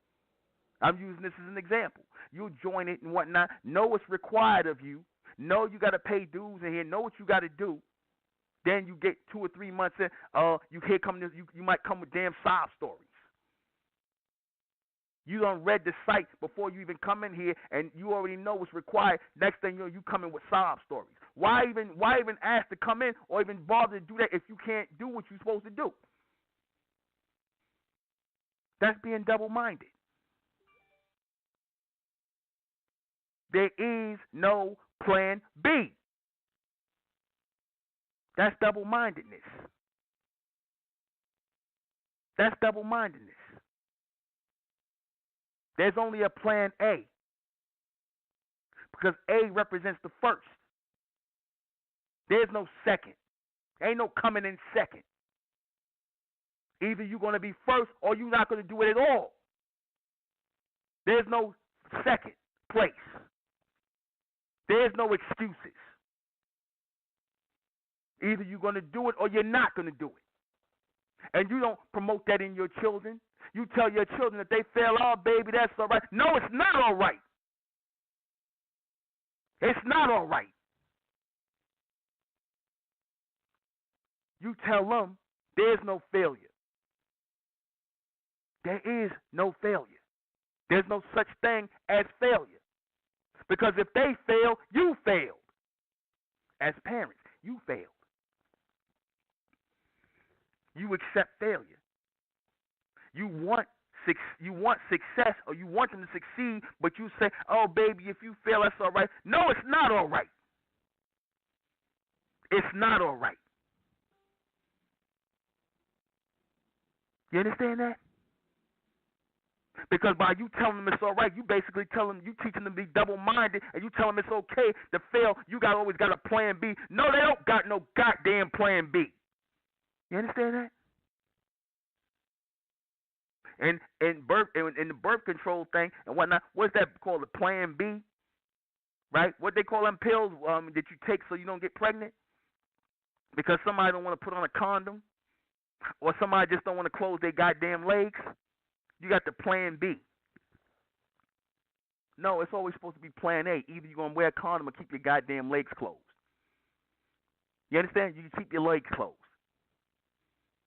I'm using this as an example. You'll join it and whatnot. Know what's required of you. Know you got to pay dues in here. Know what you got to do. Then you get 2 or 3 months in, you might come with damn sob stories. You done read the site before you even come in here, and you already know what's required. Next thing you know, you come in with sob stories. Why even ask to come in or even bother to do that if you can't do what you're supposed to do? That's being double-minded. There is no plan B. That's double-mindedness. That's double-mindedness. There's only a plan A. Because A represents the first. There's no second. Ain't no coming in second. Either you're going to be first or you're not going to do it at all. There's no second place. There's no excuses. Either you're going to do it or you're not going to do it. And you don't promote that in your children. You tell your children that they fail, oh, baby, that's all right. No, it's not all right. It's not all right. You tell them there's no failure. There is no failure. There's no such thing as failure. Because if they fail, you failed. As parents, you failed. You accept failure. You want success, or you want them to succeed, but you say, oh, baby, if you fail, that's all right. No, it's not all right. It's not all right. You understand that? Because by you telling them it's all right, you basically you teaching them to be double-minded, and you tell them it's okay to fail. You always got a plan B. No, they don't got no goddamn plan B. You understand that? And in the birth control thing and whatnot, what's that called? The plan B, right? What they call them pills that you take so you don't get pregnant because somebody don't want to put on a condom, or somebody just don't want to close their goddamn legs. You got the plan B. No, it's always supposed to be plan A. Either you're going to wear a condom or keep your goddamn legs closed. You understand? You keep your legs closed.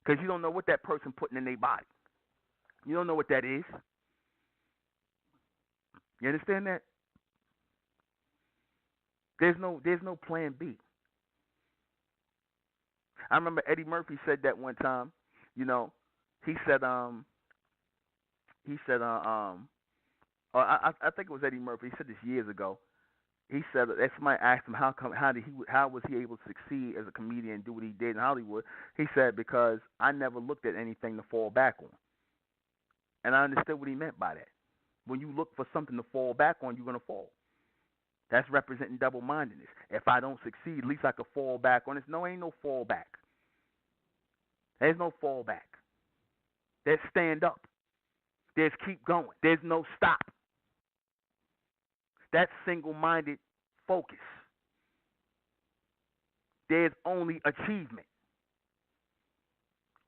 Because you don't know what that person putting in their body. You don't know what that is. You understand that? There's no plan B. I remember Eddie Murphy said that one time. You know, he said I think it was Eddie Murphy. He said this years ago. He said that somebody asked him how was he able to succeed as a comedian and do what he did in Hollywood. He said, because I never looked at anything to fall back on. And I understood what he meant by that. When you look for something to fall back on, you're going to fall. That's representing double-mindedness. If I don't succeed, at least I could fall back on it. No, ain't no fall back. There's no fall back. There's stand up. There's keep going. There's no stop. That's single-minded focus. There's only achievement.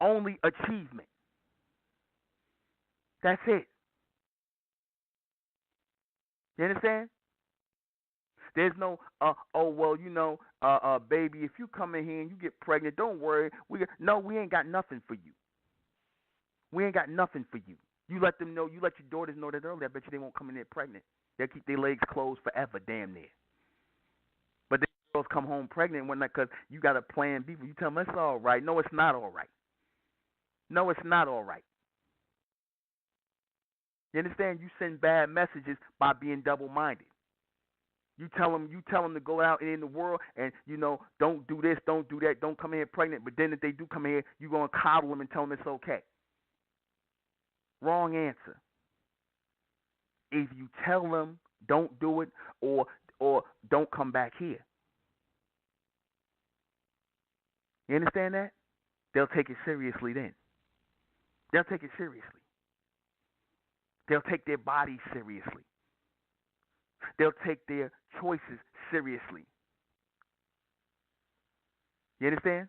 Only achievement. That's it. You understand? There's no, oh well, baby, if you come in here and you get pregnant, don't worry. No, we ain't got nothing for you. We ain't got nothing for you. You let them know. You let your daughters know that early. I bet you they won't come in there pregnant. They'll keep their legs closed forever, damn near. But then girls come home pregnant and whatnot because you got a plan B. You tell them it's all right. No, it's not all right. No, it's not all right. You understand? You send bad messages by being double-minded. You tell them to go out in the world and don't do this, don't do that, don't come in here pregnant. But then if they do come in here, you gonna coddle them and tell them it's okay. Wrong answer. If you tell them don't do it or don't come back here, you understand that? They'll take it seriously then. They'll take it seriously. They'll take their bodies seriously. They'll take their choices seriously. You understand?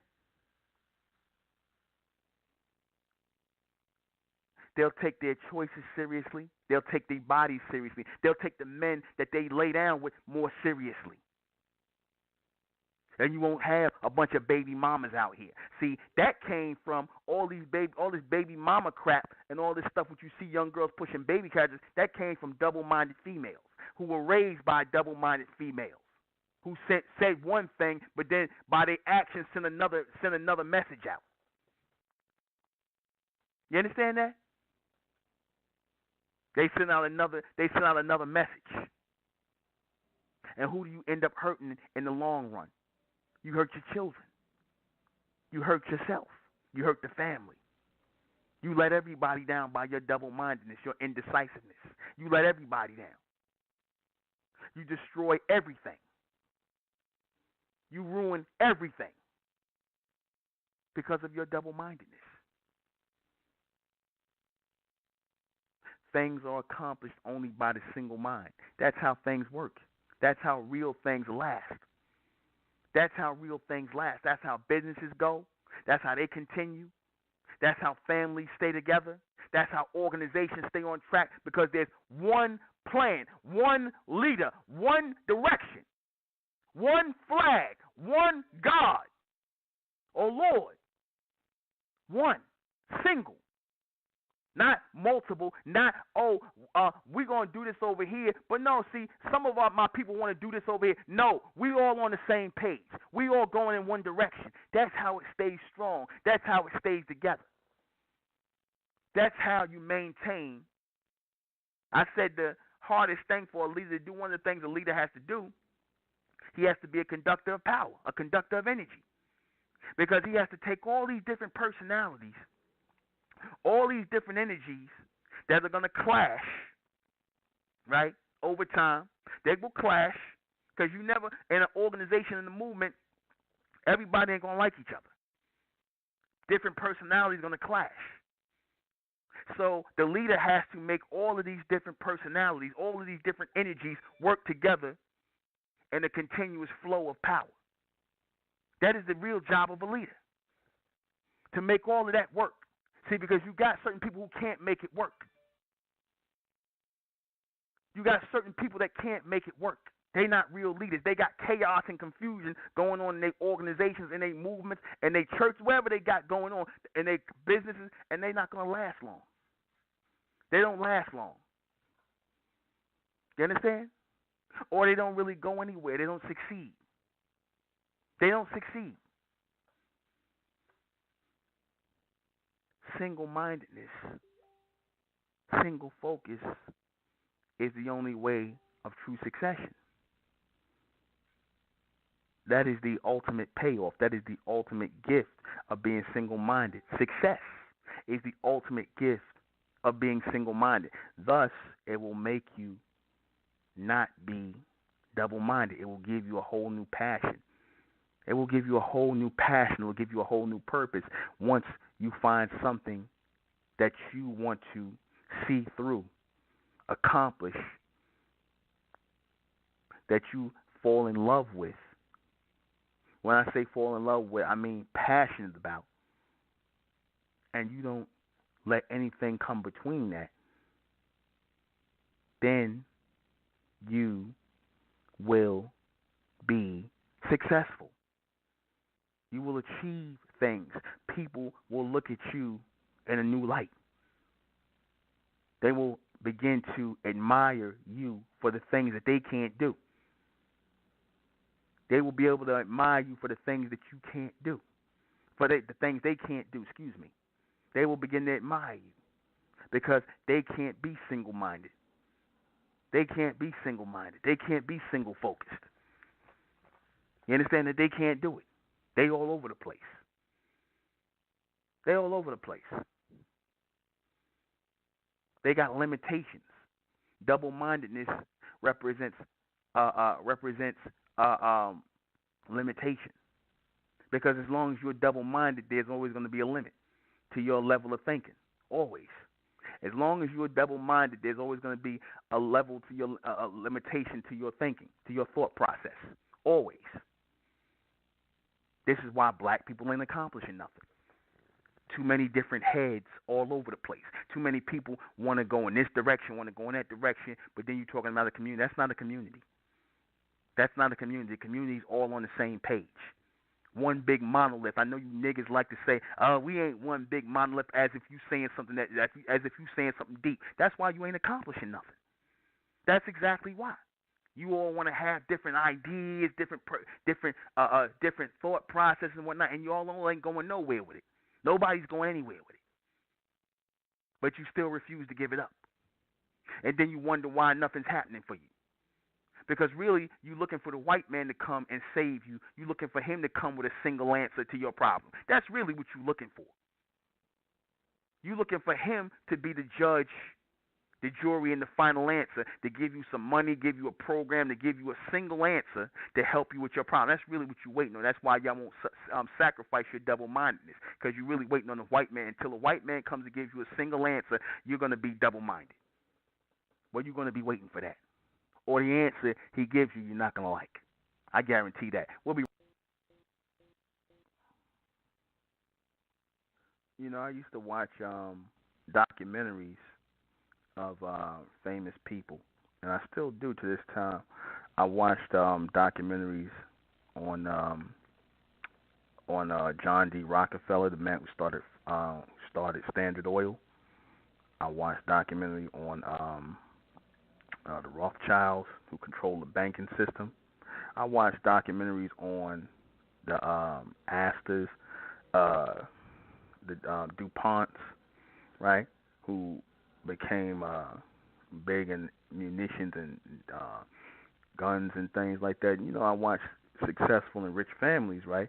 They'll take their choices seriously. They'll take their bodies seriously. They'll take the men that they lay down with more seriously. And you won't have a bunch of baby mamas out here. See, that came from all this baby mama crap and all this stuff which you see young girls pushing baby carriages. That came from double-minded females who were raised by double-minded females who said one thing, but then by their actions send another message out. You understand that? They send out another message. And who do you end up hurting in the long run? You hurt your children. You hurt yourself. You hurt the family. You let everybody down by your double-mindedness, your indecisiveness. You let everybody down. You destroy everything. You ruin everything because of your double-mindedness. Things are accomplished only by the single mind. That's how things work. That's how real things last. That's how real things last. That's how businesses go. That's how they continue. That's how families stay together. That's how organizations stay on track because there's one plan, one leader, one direction, one flag, one God or Lord. One, single. Not multiple, not, we're going to do this over here. But no, see, some of my people want to do this over here. No, we all on the same page. We all going in one direction. That's how it stays strong. That's how it stays together. That's how you maintain. I said the hardest thing for a leader to do, one of the things a leader has to do, he has to be a conductor of power, a conductor of energy. Because he has to take all these different personalities, all these different energies that are going to clash, right, over time. They will clash because you never, in an organization, in a movement, everybody ain't going to like each other. Different personalities are going to clash. So the leader has to make all of these different personalities, all of these different energies work together in a continuous flow of power. That is the real job of a leader, to make all of that work. See, because you got certain people who can't make it work. You got certain people that can't make it work. They're not real leaders. They got chaos and confusion going on in their organizations, in their movements, in their church, wherever they got going on, in their businesses, and they're not going to last long. They don't last long. You understand? Or they don't really go anywhere. They don't succeed. They don't succeed. Single-mindedness, single focus is the only way of true succession. That is the ultimate payoff. That is the ultimate gift of being single-minded. Success is the ultimate gift of being single-minded. Thus, it will make you not be double-minded. It will give you a whole new passion. It will give you a whole new passion. It will give you a whole new purpose once you find something that you want to see through, accomplish, that you fall in love with. When I say fall in love with, I mean passionate about. and you don't let anything come between that, then you will be successful. You will achieve things. People will look at you in a new light. They will begin to admire you for the things that they can't do. They will be able to admire you for the things that you can't do, for the things they can't do, excuse me. They will begin to admire you because they can't be single-minded. They can't be single-minded. They can't be single-focused. You understand that they can't do it? They all over the place. They all over the place. They got limitations. Double-mindedness represents limitation. Because as long as you're double-minded, there's always going to be a limit to your level of thinking. Always. As long as you're double-minded, there's always going to be a level to your a limitation to your thinking, to your thought process. Always. This is why black people ain't accomplishing nothing. Too many different heads all over the place. Too many people want to go in this direction, want to go in that direction, but then you're talking about a community. That's not a community. That's not a community. The community's all on the same page. One big monolith. I know you niggas like to say, we ain't one big monolith, as if you saying something as if you saying something deep. That's why you ain't accomplishing nothing. That's exactly why. You all want to have different ideas, different thought processes and whatnot, and you all ain't going nowhere with it. Nobody's going anywhere with it. But you still refuse to give it up. And then you wonder why nothing's happening for you. Because really, you're looking for the white man to come and save you. You're looking for him to come with a single answer to your problem. That's really what you're looking for. You're looking for him to be the judge, the jury, and the final answer, to give you some money, give you a program, to give you a single answer to help you with your problem. That's really what you're waiting on. That's why y'all won't sacrifice your double-mindedness, because you're really waiting on the white man. Until a white man comes and gives you a single answer, you're going to be double-minded. Well, you're going to be waiting for that. Or the answer he gives you, you're not going to like. I guarantee that. We'll be. You know, I used to watch documentaries of famous people, and I still do to this time. I watched documentaries on John D. Rockefeller, the man who started Standard Oil. I watched documentary on the Rothschilds, who control the banking system. I watched documentaries on the Astors, the DuPonts, right, who became big in munitions and guns and things like that. You know, I watched successful and rich families, right?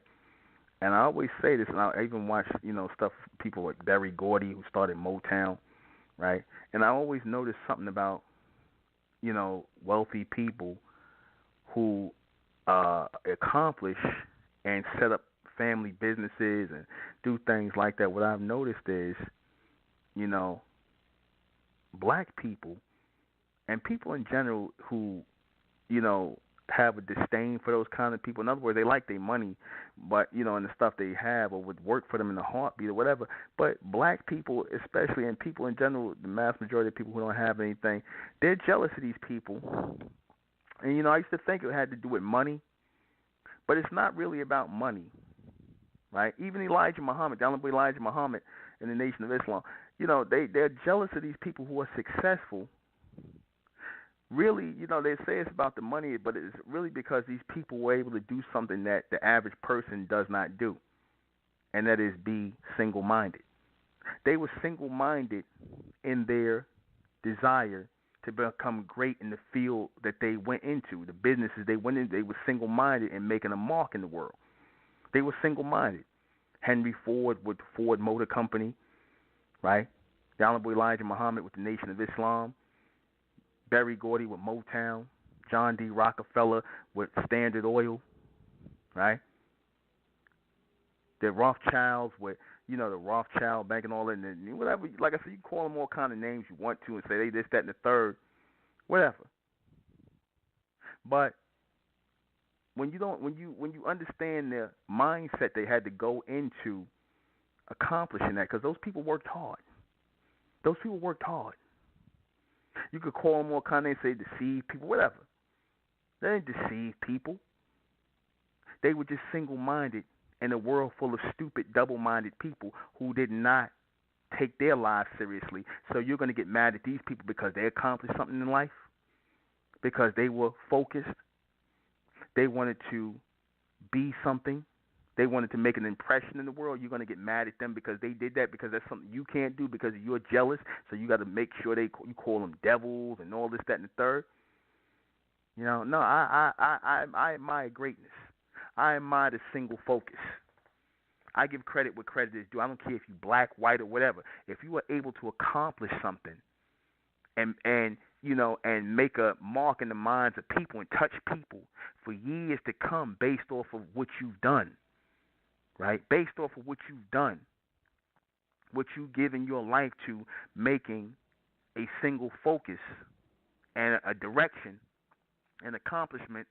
And I always say this, and I even watch, stuff, people like Berry Gordy, who started Motown, right? And I always notice something about, wealthy people who accomplish and set up family businesses and do things like that. What I've noticed is, black people and people in general who, have a disdain for those kind of people. In other words, they like their money, but, and the stuff they have, or would work for them in a heartbeat or whatever. But black people, especially, and people in general, the mass majority of people who don't have anything, they're jealous of these people. And, I used to think it had to do with money, but it's not really about money, right? Even Elijah Muhammad, the Honorable Elijah Muhammad in the Nation of Islam, they're jealous of these people who are successful. Really, they say it's about the money, but it's really because these people were able to do something that the average person does not do, and that is be single-minded. They were single-minded in their desire to become great in the field that they went into, the businesses they went into. They were single-minded in making a mark in the world. They were single-minded. Henry Ford with the Ford Motor Company, right? The Honorable Elijah Muhammad with the Nation of Islam. Berry Gordy with Motown, John D. Rockefeller with Standard Oil, right? The Rothschilds with, the Rothschild Bank and all that, and whatever. Like I said, you call them all kind of names you want to and say they this, that, and the third, whatever. But when you understand the mindset they had to go into accomplishing that because those people worked hard. Those people worked hard. You could call them all kind of, say deceive people, whatever. They didn't deceive people. They were just single-minded in a world full of stupid, double-minded people who did not take their lives seriously. So you're going to get mad at these people because they accomplished something in life, because they were focused. They wanted to be something. They wanted to make an impression in the world. You're going to get mad at them because they did that, because that's something you can't do because you're jealous. So you got to make sure you call them devils and all this, that, and the third. You know, no, I admire greatness. I admire the single focus. I give credit where credit is due. I don't care if you're black, white, or whatever. If you are able to accomplish something and you know, and make a mark in the minds of people and touch people for years to come based off of what you've done, right? Based off of what you've done, what you've given your life to, making a single focus and a direction and accomplishments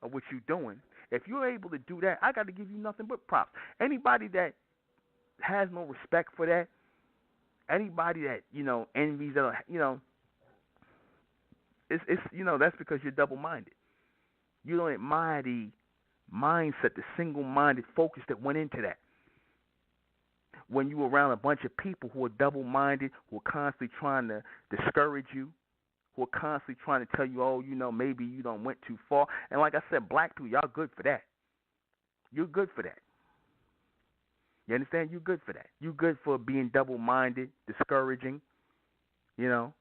of what you're doing. If you're able to do that, I got to give you nothing but props. Anybody that has no respect for that, anybody that, you know, envies that, you know, it's you know, that's because you're double-minded. You don't admire the mindset, the single-minded focus that went into that. When you're around a bunch of people who are double-minded, who are constantly trying to discourage you, who are constantly trying to tell you, oh, you know, maybe you don't went too far. And like I said, black people, y'all good for that. You're good for that. You understand? You're good for that. You're good for being double-minded, discouraging, you know.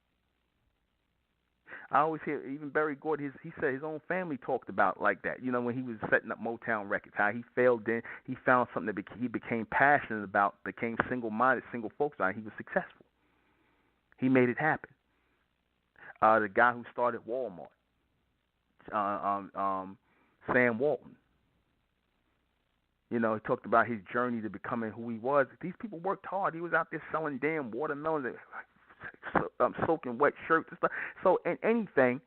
I always hear, even Barry Gordy, he said his own family talked about like that. You know, when he was setting up Motown Records, how he failed in, he found something that he became passionate about, became single-minded, single-focused on, and he was successful. He made it happen. The guy who started Walmart, Sam Walton. You know, he talked about his journey to becoming who he was. These people worked hard. He was out there selling damn watermelons, soaking wet shirts and stuff. So, in anything,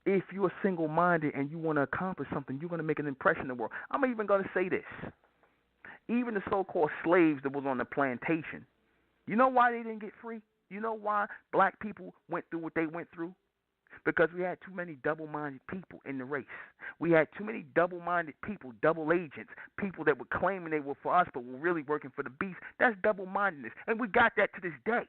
if you're single-minded and you want to accomplish something, you're going to make an impression in the world. I'm even going to say this. Even the so-called slaves that was on the plantation, you know why they didn't get free? You know why black people went through what they went through? Because we had too many double-minded people in the race. We had too many double-minded people, double agents, people that were claiming they were for us but were really working for the beast. That's double-mindedness. And we got that to this day.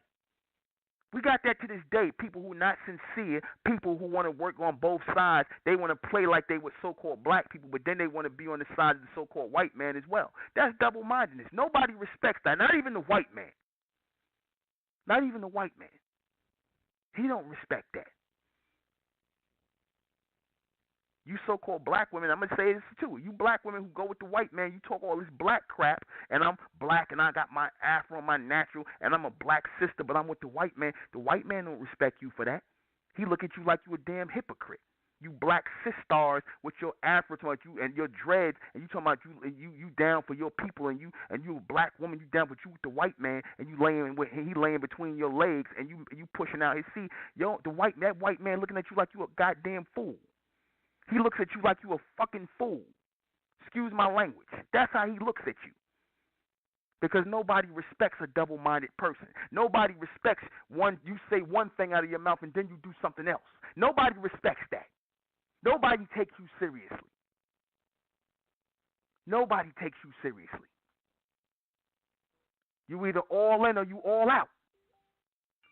We got that to this day. People who are not sincere, people who want to work on both sides. They want to play like they were so-called black people, but then they want to be on the side of the so-called white man as well. That's double-mindedness. Nobody respects that, not even the white man. Not even the white man. He don't respect that. You so-called black women, I'm going to say this too. You black women who go with the white man, you talk all this black crap, and I'm black and I got my afro, my natural, and I'm a black sister, but I'm with the white man. The white man don't respect you for that. He look at you like you a damn hypocrite. You black sisters with your afro, talking about you and your dreads, and you talking about you down for your people, and you a black woman, you down, but you with the white man, and you laying with he laying between your legs, and you pushing out his seat. Yo, that white man looking at you like you a goddamn fool. He looks at you like you a fucking fool. Excuse my language. That's how he looks at you. Because nobody respects a double-minded person. Nobody respects you say one thing out of your mouth and then you do something else. Nobody respects that. Nobody takes you seriously. Nobody takes you seriously. You either all in or you all out.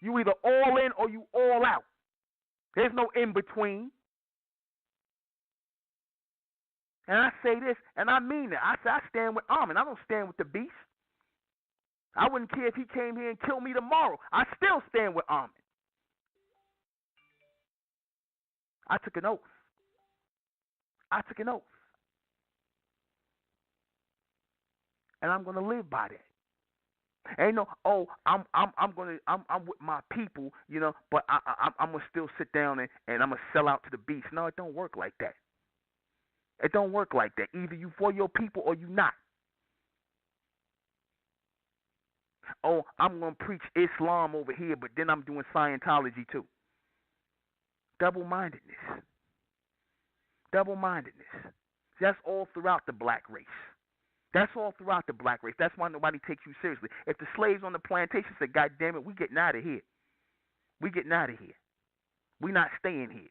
You either all in or you all out. There's no in between. And I say this, and I mean it. I say I stand with Armin. I don't stand with the beast. I wouldn't care if he came here and killed me tomorrow. I still stand with Armin. I took an oath. And I'm gonna live by that. Ain't no, I'm with my people, you know, but I'm gonna still sit down and I'm gonna sell out to the beast. No, it don't work like that. It don't work like that. Either you for your people or you not. Oh, I'm going to preach Islam over here, but then I'm doing Scientology too. Double-mindedness. That's all throughout the black race. That's all throughout the black race. That's why nobody takes you seriously. If the slaves on the plantation said, God damn it, we getting out of here. We getting out of here. We not staying here.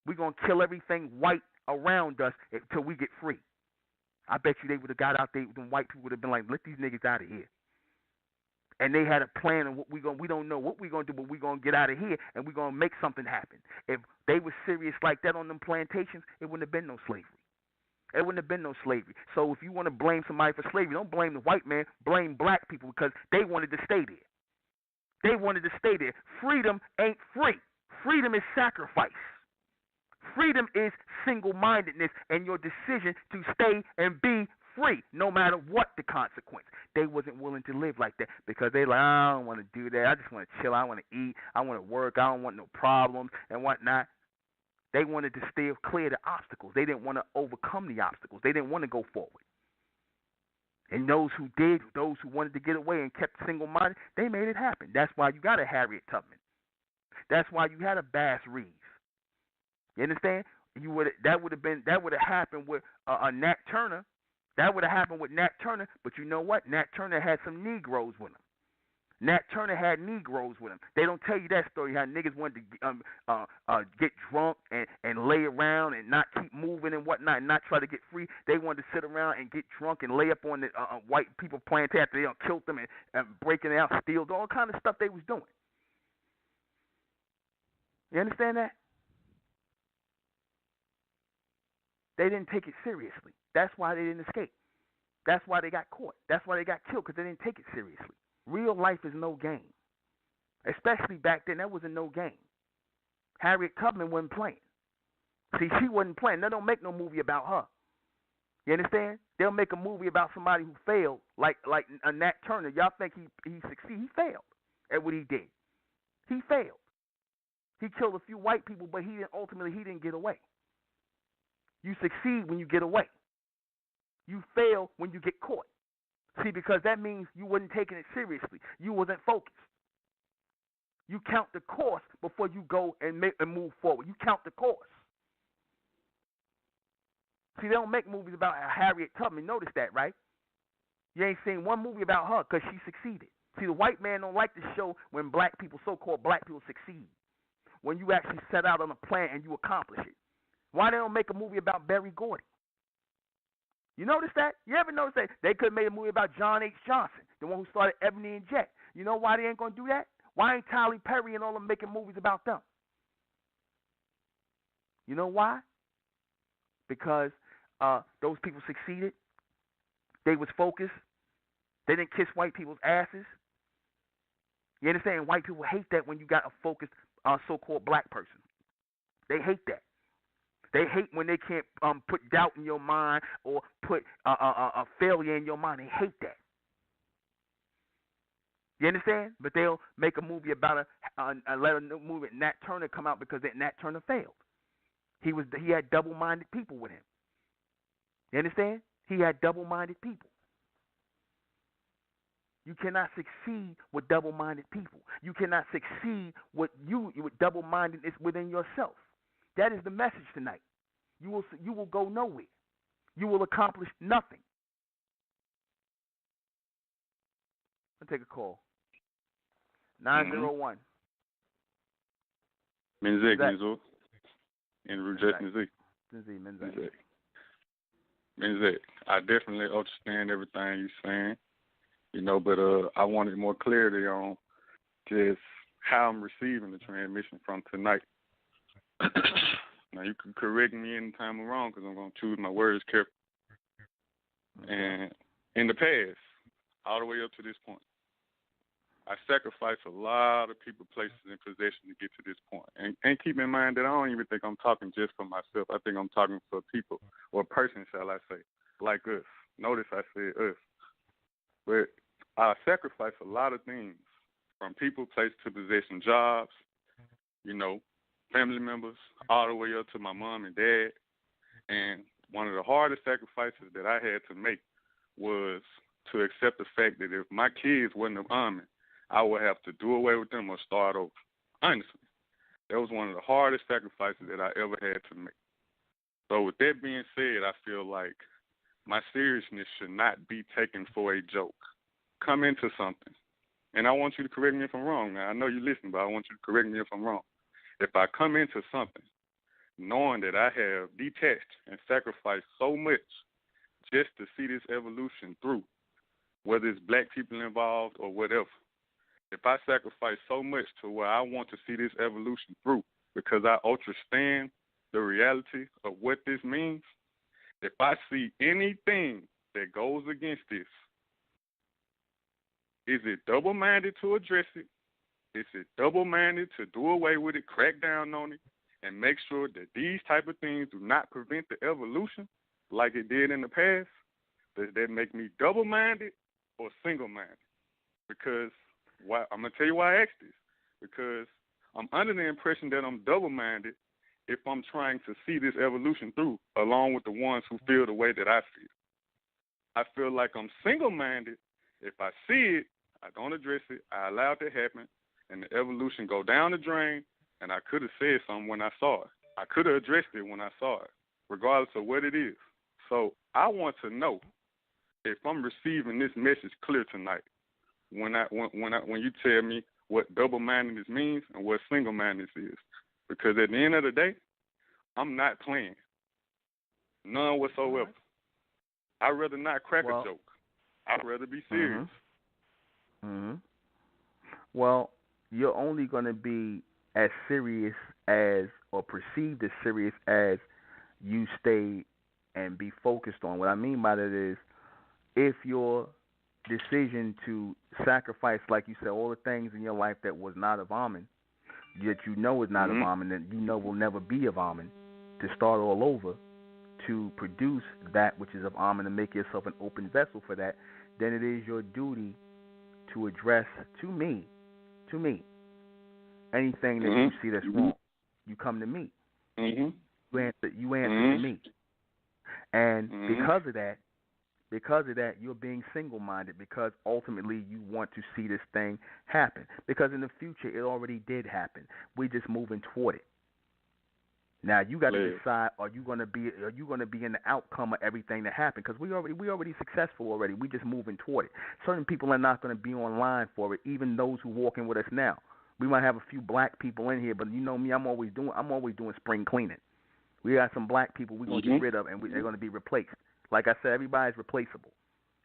We going to kill everything white around us until we get free. I bet you they would have got out there. The white people would have been like, let these niggas out of here. And they had a plan of what we don't know what we're going to do, but we're going to get out of here and we're going to make something happen. If they were serious like that on them plantations, it wouldn't have been no slavery. It wouldn't have been no slavery. So if you want to blame somebody for slavery, don't blame the white man. Blame black people because they wanted to stay there. They wanted to stay there. Freedom ain't free. Freedom is sacrifice. Freedom is single-mindedness and your decision to stay and be free, no matter what the consequence. They wasn't willing to live like that because they like, I don't want to do that. I just want to chill. I want to eat. I want to work. I don't want no problems and whatnot. They wanted to stay clear of the obstacles. They didn't want to overcome the obstacles. They didn't want to go forward. And those who did, those who wanted to get away and kept single-minded, they made it happen. That's why you got a Harriet Tubman. That's why you had a Bass Reeves. You understand? That would have happened with a Nat Turner. That would have happened with Nat Turner. But you know what? Nat Turner had some Negroes with him. Nat Turner had Negroes with him. They don't tell you that story, how niggas wanted to get drunk and lay around and not keep moving and whatnot and not try to get free. They wanted to sit around and get drunk and lay up on the white people plantation after they killed them and breaking it out, steal, all kind of stuff they was doing. You understand that? They didn't take it seriously. That's why they didn't escape. That's why they got caught. That's why they got killed, because they didn't take it seriously. Real life is no game. Especially back then, that was a no game. Harriet Tubman wasn't playing. See, she wasn't playing. They don't make no movie about her. You understand? They'll make a movie about somebody who failed, like a Nat Turner. Y'all think he succeeded? He failed at what he did. He failed. He killed a few white people, but ultimately he didn't get away. You succeed when you get away. You fail when you get caught. See, because that means you wasn't taking it seriously. You wasn't focused. You count the course before you go and move forward. You count the course. See, they don't make movies about Harriet Tubman. Notice that, right? You ain't seen one movie about her because she succeeded. See, the white man don't like to show when black people, so-called black people, succeed. When you actually set out on a plan and you accomplish it. Why they don't make a movie about Berry Gordy? You notice that? You ever notice that? They could have made a movie about John H. Johnson, the one who started Ebony and Jet. You know why they ain't going to do that? Why ain't Tyler Perry and all them making movies about them? You know why? Because those people succeeded. They was focused. They didn't kiss white people's asses. You understand? White people hate that when you got a focused so-called black person. They hate that. They hate when they can't put doubt in your mind or put a failure in your mind. They hate that. You understand? But they'll make a movie about let a new movie Nat Turner come out because Nat Turner failed. He had double-minded people with him. You understand? He had double-minded people. You cannot succeed with double-minded people. You cannot succeed with double-mindedness within yourself. That is the message tonight. You will go nowhere. You will accomplish nothing. I'll take a call. 901. Menzek, Mizo. And Rujek Menzek. Menzek, I definitely understand everything you're saying. You know, but I wanted more clarity on just how I'm receiving the transmission from tonight. Now, you can correct me anytime I'm wrong because I'm going to choose my words carefully. Okay. And in the past, all the way up to this point, I sacrificed a lot of people, places, and possessions to get to this point. And keep in mind that I don't even think I'm talking just for myself. I think I'm talking for people, or a person, shall I say, like us. Notice I said us. But I sacrificed a lot of things, from people, place to possession, jobs, you know, family members, all the way up to my mom and dad. And one of the hardest sacrifices that I had to make was to accept the fact that if my kids wasn't of Army, I would have to do away with them or start over. Honestly, that was one of the hardest sacrifices that I ever had to make. So with that being said, I feel like my seriousness should not be taken for a joke. Come into something. And I want you to correct me if I'm wrong. Now, I know you listen, but I want you to correct me if I'm wrong. If I come into something knowing that I have detached and sacrificed so much just to see this evolution through, whether it's black people involved or whatever, if I sacrifice so much to where I want to see this evolution through because I understand the reality of what this means, if I see anything that goes against this, is it double-minded to address it? Is it double-minded to do away with it, crack down on it, and make sure that these type of things do not prevent the evolution like it did in the past? Does that make me double-minded or single-minded? Because I'm going to tell you why I asked this. Because I'm under the impression that I'm double-minded if I'm trying to see this evolution through, along with the ones who feel the way that I feel. I feel like I'm single-minded if I see it, I don't address it, I allow it to happen, and the evolution go down the drain, and I could have said something when I saw it. I could have addressed it when I saw it, regardless of what it is. So I want to know if I'm receiving this message clear tonight when you tell me what double-mindedness means and what single-mindedness is. Because at the end of the day, I'm not playing. None whatsoever. Right. I'd rather not crack a joke. I'd rather be serious. Mm-hmm. Well, you're only going to be as serious as, or perceived as serious as, you stay and be focused on. What I mean by that is, if your decision to sacrifice, like you said, all the things in your life that was not of Amen, that you know is not of Amen, that you know will never be of Amen, to start all over, to produce that which is of Amen and make yourself an open vessel for that, then it is your duty to address to me, anything that you see that's wrong. You come to me. You answer to me. And because of that, you're being single-minded, because ultimately you want to see this thing happen. Because in the future, it already did happen. We're just moving toward it. Now you got to decide: are you going to be in the outcome of everything that happened? Because we already successful already. We just moving toward it. Certain people are not going to be online for it. Even those who walk in with us now. We might have a few black people in here, but you know me, I'm always doing spring cleaning. We got some black people we're going to get rid of, and they're going to be replaced. Like I said, everybody's replaceable.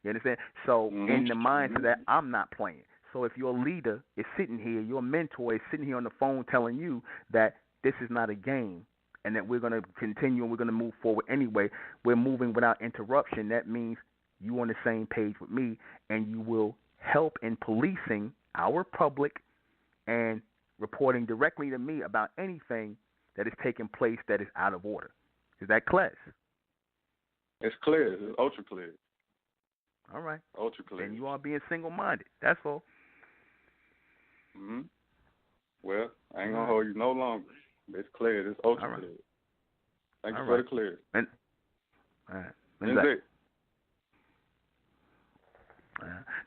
You understand? So in the mindset that I'm not playing. So if your leader is sitting here, your mentor is sitting here on the phone telling you that this is not a game, and that we're going to continue and we're going to move forward anyway, we're moving without interruption, that means you on the same page with me, and you will help in policing our public and reporting directly to me about anything that is taking place that is out of order. Is that clear? It's clear. It's ultra clear. All right. Ultra clear. And you are being single-minded. That's all. Well, I ain't going to hold you no longer. It's clear. It's ultra clear. Thank you for the clarity. And, all right. That's it.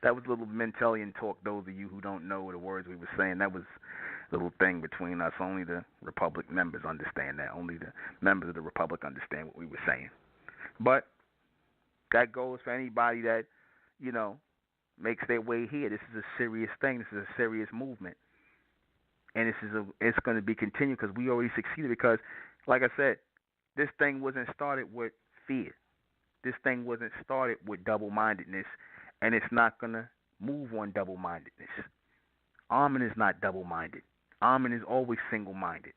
That was a little Mentellian talk. Those of you who don't know the words we were saying, that was a little thing between us. Only the Republic members understand that. Only the members of the Republic understand what we were saying. But that goes for anybody that, makes their way here. This is a serious thing. This is a serious movement. And it's going to be continued because we already succeeded. Because, like I said, this thing wasn't started with fear. This thing wasn't started with double-mindedness, and it's not going to move on double-mindedness. Amen is not double-minded. Amen is always single-minded.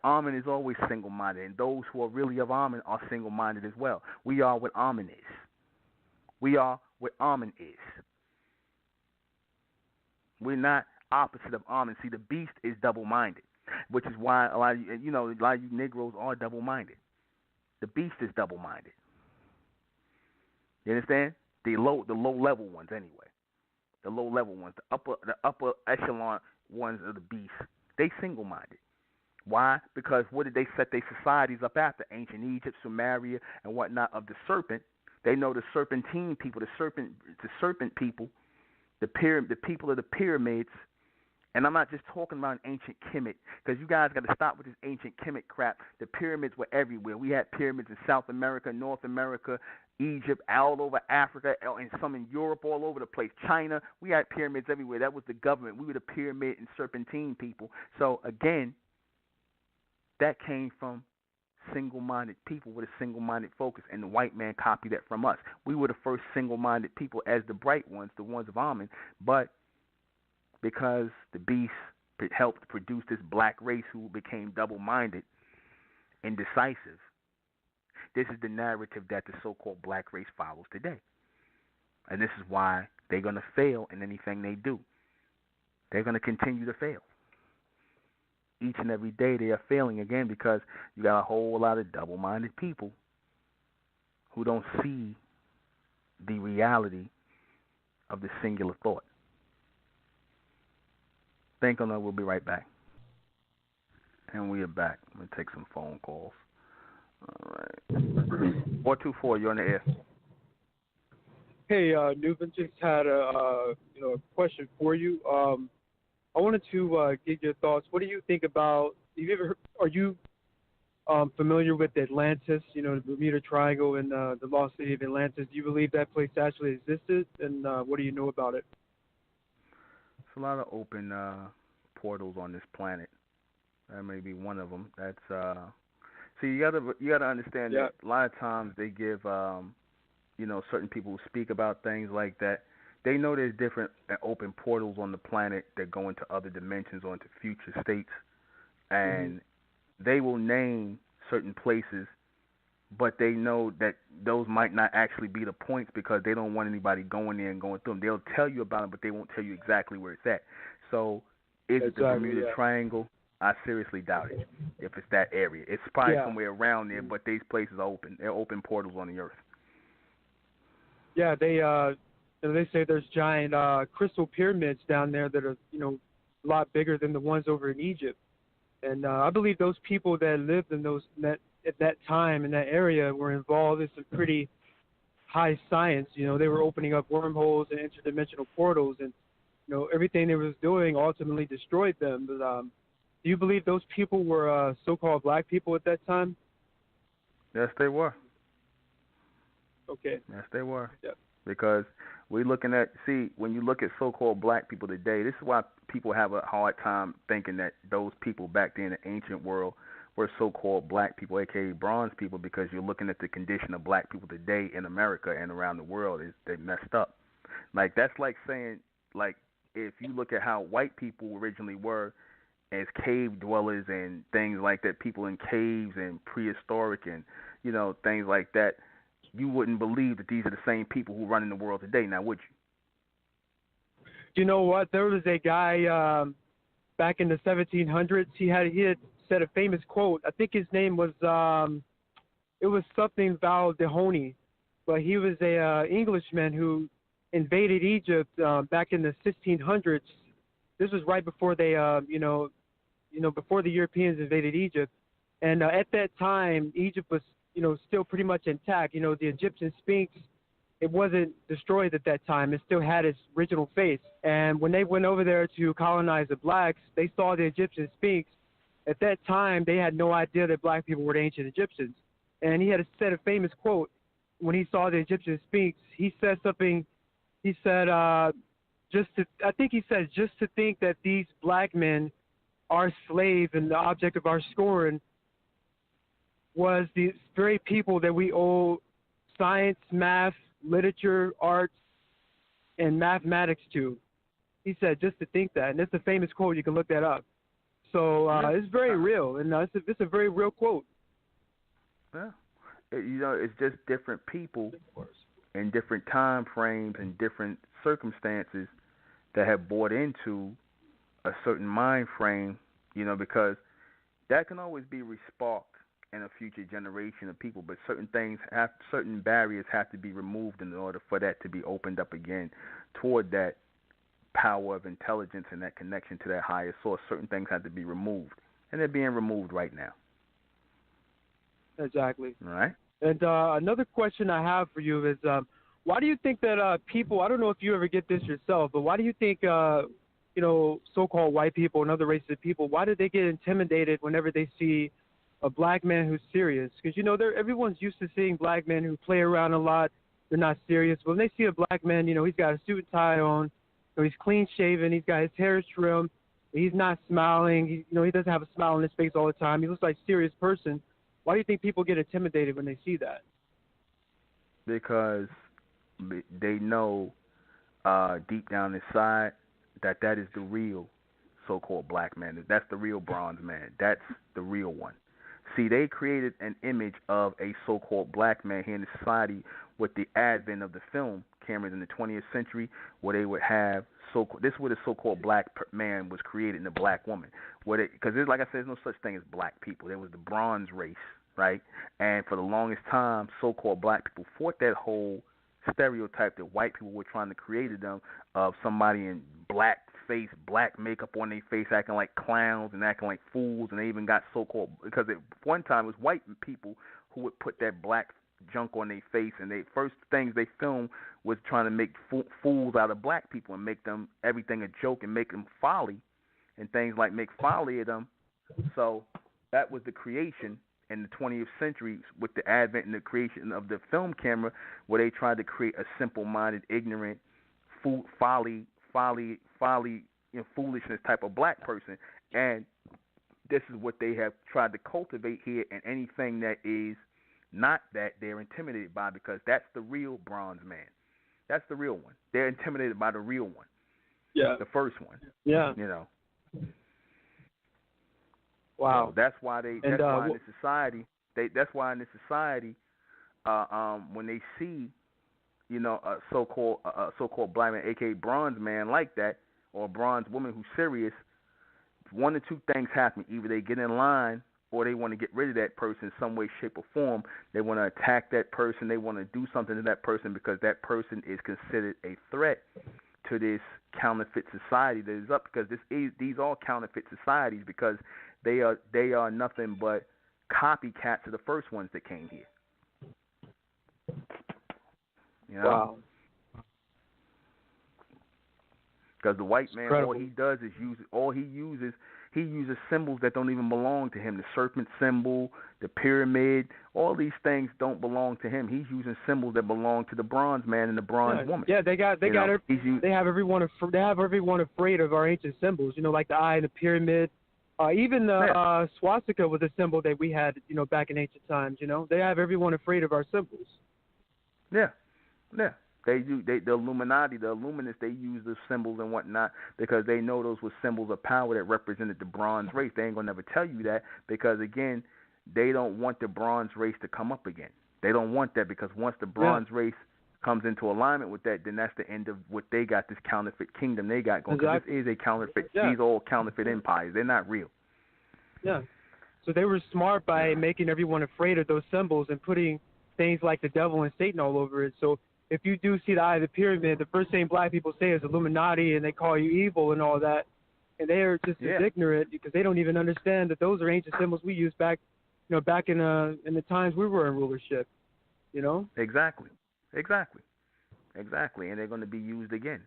Amen is always single-minded, and those who are really of Amen are single-minded as well. We are what Amen is. We are what Amen is. We're not opposite of Amen. See, the beast is double-minded, which is why a lot of you Negroes are double-minded. The beast is double-minded. You understand? The low level ones anyway. The low level ones, the upper echelon ones of the beast, they single-minded. Why? Because what did they set their societies up after? Ancient Egypt, Sumeria, and whatnot of the serpent. They know the serpentine people, the serpent people, the people of the pyramids, And I'm not just talking about an ancient Kemet, because you guys got to stop with this ancient Kemet crap. The pyramids were everywhere. We had pyramids in South America, North America, Egypt, all over Africa, and some in Europe, all over the place. China, we had pyramids everywhere. That was the government. We were the pyramid and serpentine people. So again, that came from single-minded people with a single-minded focus, and the white man copied that from us. We were the first single-minded people as the bright ones, the ones of Amen, but because the beast helped produce this black race who became double-minded and decisive, this is the narrative that the so-called black race follows today. And this is why they're going to fail in anything they do. They're going to continue to fail. Each and every day they are failing again because you got a whole lot of double-minded people who don't see the reality of the singular thought. Think on that. We'll be right back. And we are back. I'm going to take some phone calls. All right. 424, you're on the air. Hey, Newman, just had a question for you. I wanted to get your thoughts. What do you think about? Are you familiar with Atlantis? You know, the Bermuda Triangle and the lost city of Atlantis. Do you believe that place actually existed? And what do you know about it? There's a lot of open portals on this planet. That may be one of them. That's see, you gotta understand that a lot of times they give certain people who speak about things like that. They know there's different open portals on the planet that go into other dimensions or into future states, and they will name certain places, but they know that those might not actually be the points because they don't want anybody going there and going through them. They'll tell you about them, but they won't tell you exactly where it's at. So, is it the Bermuda Triangle? I seriously doubt it. If it's that area, it's probably somewhere around there. But these places are open. They're open portals on the earth. Yeah, they say there's giant crystal pyramids down there that are a lot bigger than the ones over in Egypt. And I believe those people that lived in at that time in that area were involved in some pretty high science. They were opening up wormholes and interdimensional portals, and everything they was doing ultimately destroyed them. But do you believe those people were so-called black people at that time? Yes, they were. Okay. Yes, they were. Yep. Because we're looking at, when you look at so-called black people today, this is why people have a hard time thinking that those people back then in the ancient world were so-called black people, a.k.a. bronze people, because you're looking at the condition of black people today in America and around the world. They messed up. Like, that's like saying, like, if you look at how white people originally were as cave dwellers and things like that, people in caves and prehistoric and, things like that, you wouldn't believe that these are the same people who run in the world today, now would you? You know what? There was a guy back in the 1700s. He had said a famous quote. I think his name was it was something Valdehony, but he was a Englishman who invaded Egypt back in the 1600s. This was right before they before the Europeans invaded Egypt, and at that time Egypt was still pretty much intact. The Egyptian Sphinx, it wasn't destroyed at that time. It still had its original face. And when they went over there to colonize the blacks, they saw the Egyptian Sphinx. At that time, they had no idea that black people were the ancient Egyptians. And he had said a famous quote when he saw the Egyptian Sphinx. He said something. He said, just to think that these black men are slaves and the object of our scorn was the very people that we owe science, math, literature, arts, and mathematics to. He said, just to think that. And it's a famous quote. You can look that up. So it's very real. And it's a very real quote. Yeah. It's just different people in different time frames and different circumstances that have bought into a certain mind frame, because that can always be resparked in a future generation of people, but certain barriers have to be removed in order for that to be opened up again toward that power of intelligence and that connection to that higher source. Certain things have to be removed, and they're being removed right now. Exactly. All right. And another question I have for you is, why do you think that people? I don't know if you ever get this yourself, but why do you think so-called white people and other races of people, why do they get intimidated whenever they see a black man who's serious? Because everyone's used to seeing black men who play around a lot. They're not serious. When they see a black man, he's got a suit and tie on, he's clean shaven, he's got his hair trimmed, he's not smiling. He doesn't have a smile on his face all the time. He looks like a serious person. Why do you think people get intimidated when they see that? Because they know deep down inside that is the real so-called black man. That's the real bronze man. That's the real one. See, they created an image of a so-called black man here in the society with the advent of the film cameras in the 20th century, where they would have this is where the so-called black man was created in the black woman. Because like I said, there's no such thing as black people. There was the bronze race, right? And for the longest time, so-called black people fought that whole stereotype that white people were trying to create them of somebody in black face, black makeup on their face, acting like clowns and acting like fools, and they even got so-called, because at one time it was white people who would put that black junk on their face, and they first things they filmed was trying to make fools out of black people and make them everything a joke and make them folly and things like make folly of them. So that was the creation in the 20th century with the advent and the creation of the film camera, where they tried to create a simple-minded, ignorant, folly, foolishness type of black person. And this is what they have tried to cultivate here, and anything that is not that, they're intimidated by, because that's the real bronze man. That's the real one. They're intimidated by the real one. Yeah. The first one. Yeah. Wow. So that's why in this society, when they see, a so-called black man, aka bronze man like that, or a bronze woman who's serious, one or two things happen. Either they get in line, or they want to get rid of that person in some way, shape, or form. They want to attack that person. They want to do something to that person because that person is considered a threat to this counterfeit society that is up. Because these are counterfeit societies, because they are nothing but copycats of the first ones that came here. Wow. Because the white man, all he does is he uses symbols that don't even belong to him. The serpent symbol, the pyramid, all these things don't belong to him. He's using symbols that belong to the bronze man and the bronze woman. Yeah, they have everyone afraid of our ancient symbols. Like the eye and the pyramid. Even the swastika was a symbol that we had, back in ancient times. They have everyone afraid of our symbols. Yeah. They do. The Illuminati, the Illuminists, they use the symbols and whatnot because they know those were symbols of power that represented the bronze race. They ain't gonna never tell you that because, again, they don't want the bronze race to come up again. They don't want that because once the bronze race comes into alignment with that, then that's the end of what they got, this counterfeit kingdom they got going. Exactly. This is a counterfeit. Yeah. These are all counterfeit empires. They're not real. Yeah. So they were smart by making everyone afraid of those symbols and putting things like the devil and Satan all over it. So if you do see the eye of the pyramid, the first thing black people say is Illuminati, and they call you evil and all that. And they are just as ignorant because they don't even understand that those are ancient symbols we used back in the times we were in rulership. Exactly. And they're going to be used again.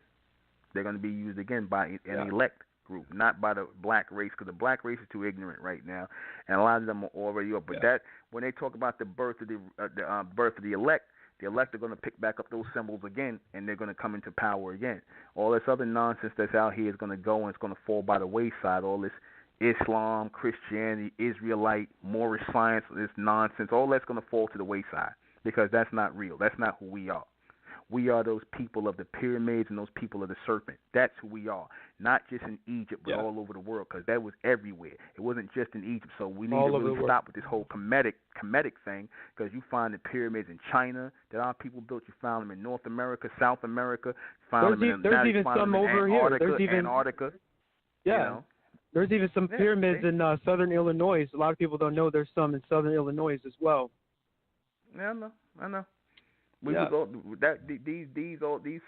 They're going to be used again by an elect group, not by the black race, because the black race is too ignorant right now, and a lot of them are already up. But that when they talk about the birth of the elect are going to pick back up those symbols again, and they're going to come into power again. All this other nonsense that's out here is going to go, and it's going to fall by the wayside. All this Islam, Christianity, Israelite, Moorish science, this nonsense, all that's going to fall to the wayside because that's not real. That's not who we are. We are those people of the pyramids and those people of the serpent. That's who we are. Not just in Egypt, but all over the world, because that was everywhere. It wasn't just in Egypt. So we need to really stop with this whole Kemetic thing, because you find the pyramids in China that our people built. You found them in North America, South America. There's even some over here. There's even Antarctica. Yeah. There's even some pyramids in southern Illinois. A lot of people don't know there's some in southern Illinois as well. Yeah, I know. These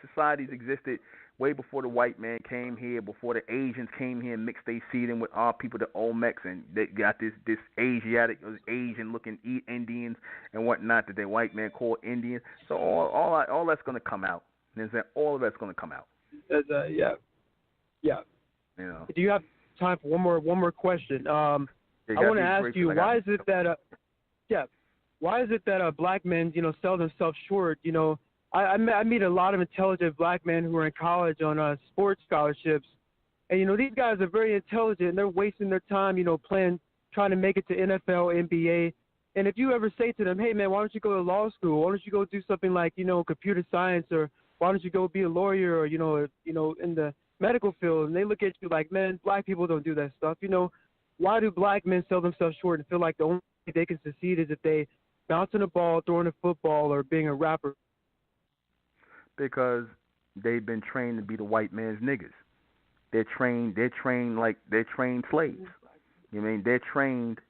societies existed way before the white man came here, before the Asians came here and mixed their seed in with our people, the Olmecs, and they got this Asian-looking Indians and whatnot that the white man called Indians. So all that's going to come out. All of that's going to come out. Yeah. You know. Do you have time for one more question? I Yeah, want to be ask brief, you, 'cause I why got- is it that why is it that black men, sell themselves short? I meet a lot of intelligent black men who are in college on sports scholarships, and these guys are very intelligent, and they're wasting their time, trying to make it to NFL, NBA. And if you ever say to them, hey man, why don't you go to law school? Why don't you go do something like computer science, or why don't you go be a lawyer, or in the medical field? And they look at you like, man, black people don't do that stuff. Why do black men sell themselves short and feel like the only way they can succeed is if they bouncing a ball, throwing a football, or being a rapper? Because they've been trained to be the white man's niggas. They're trained like they're trained slaves. You know what I mean? They're trained,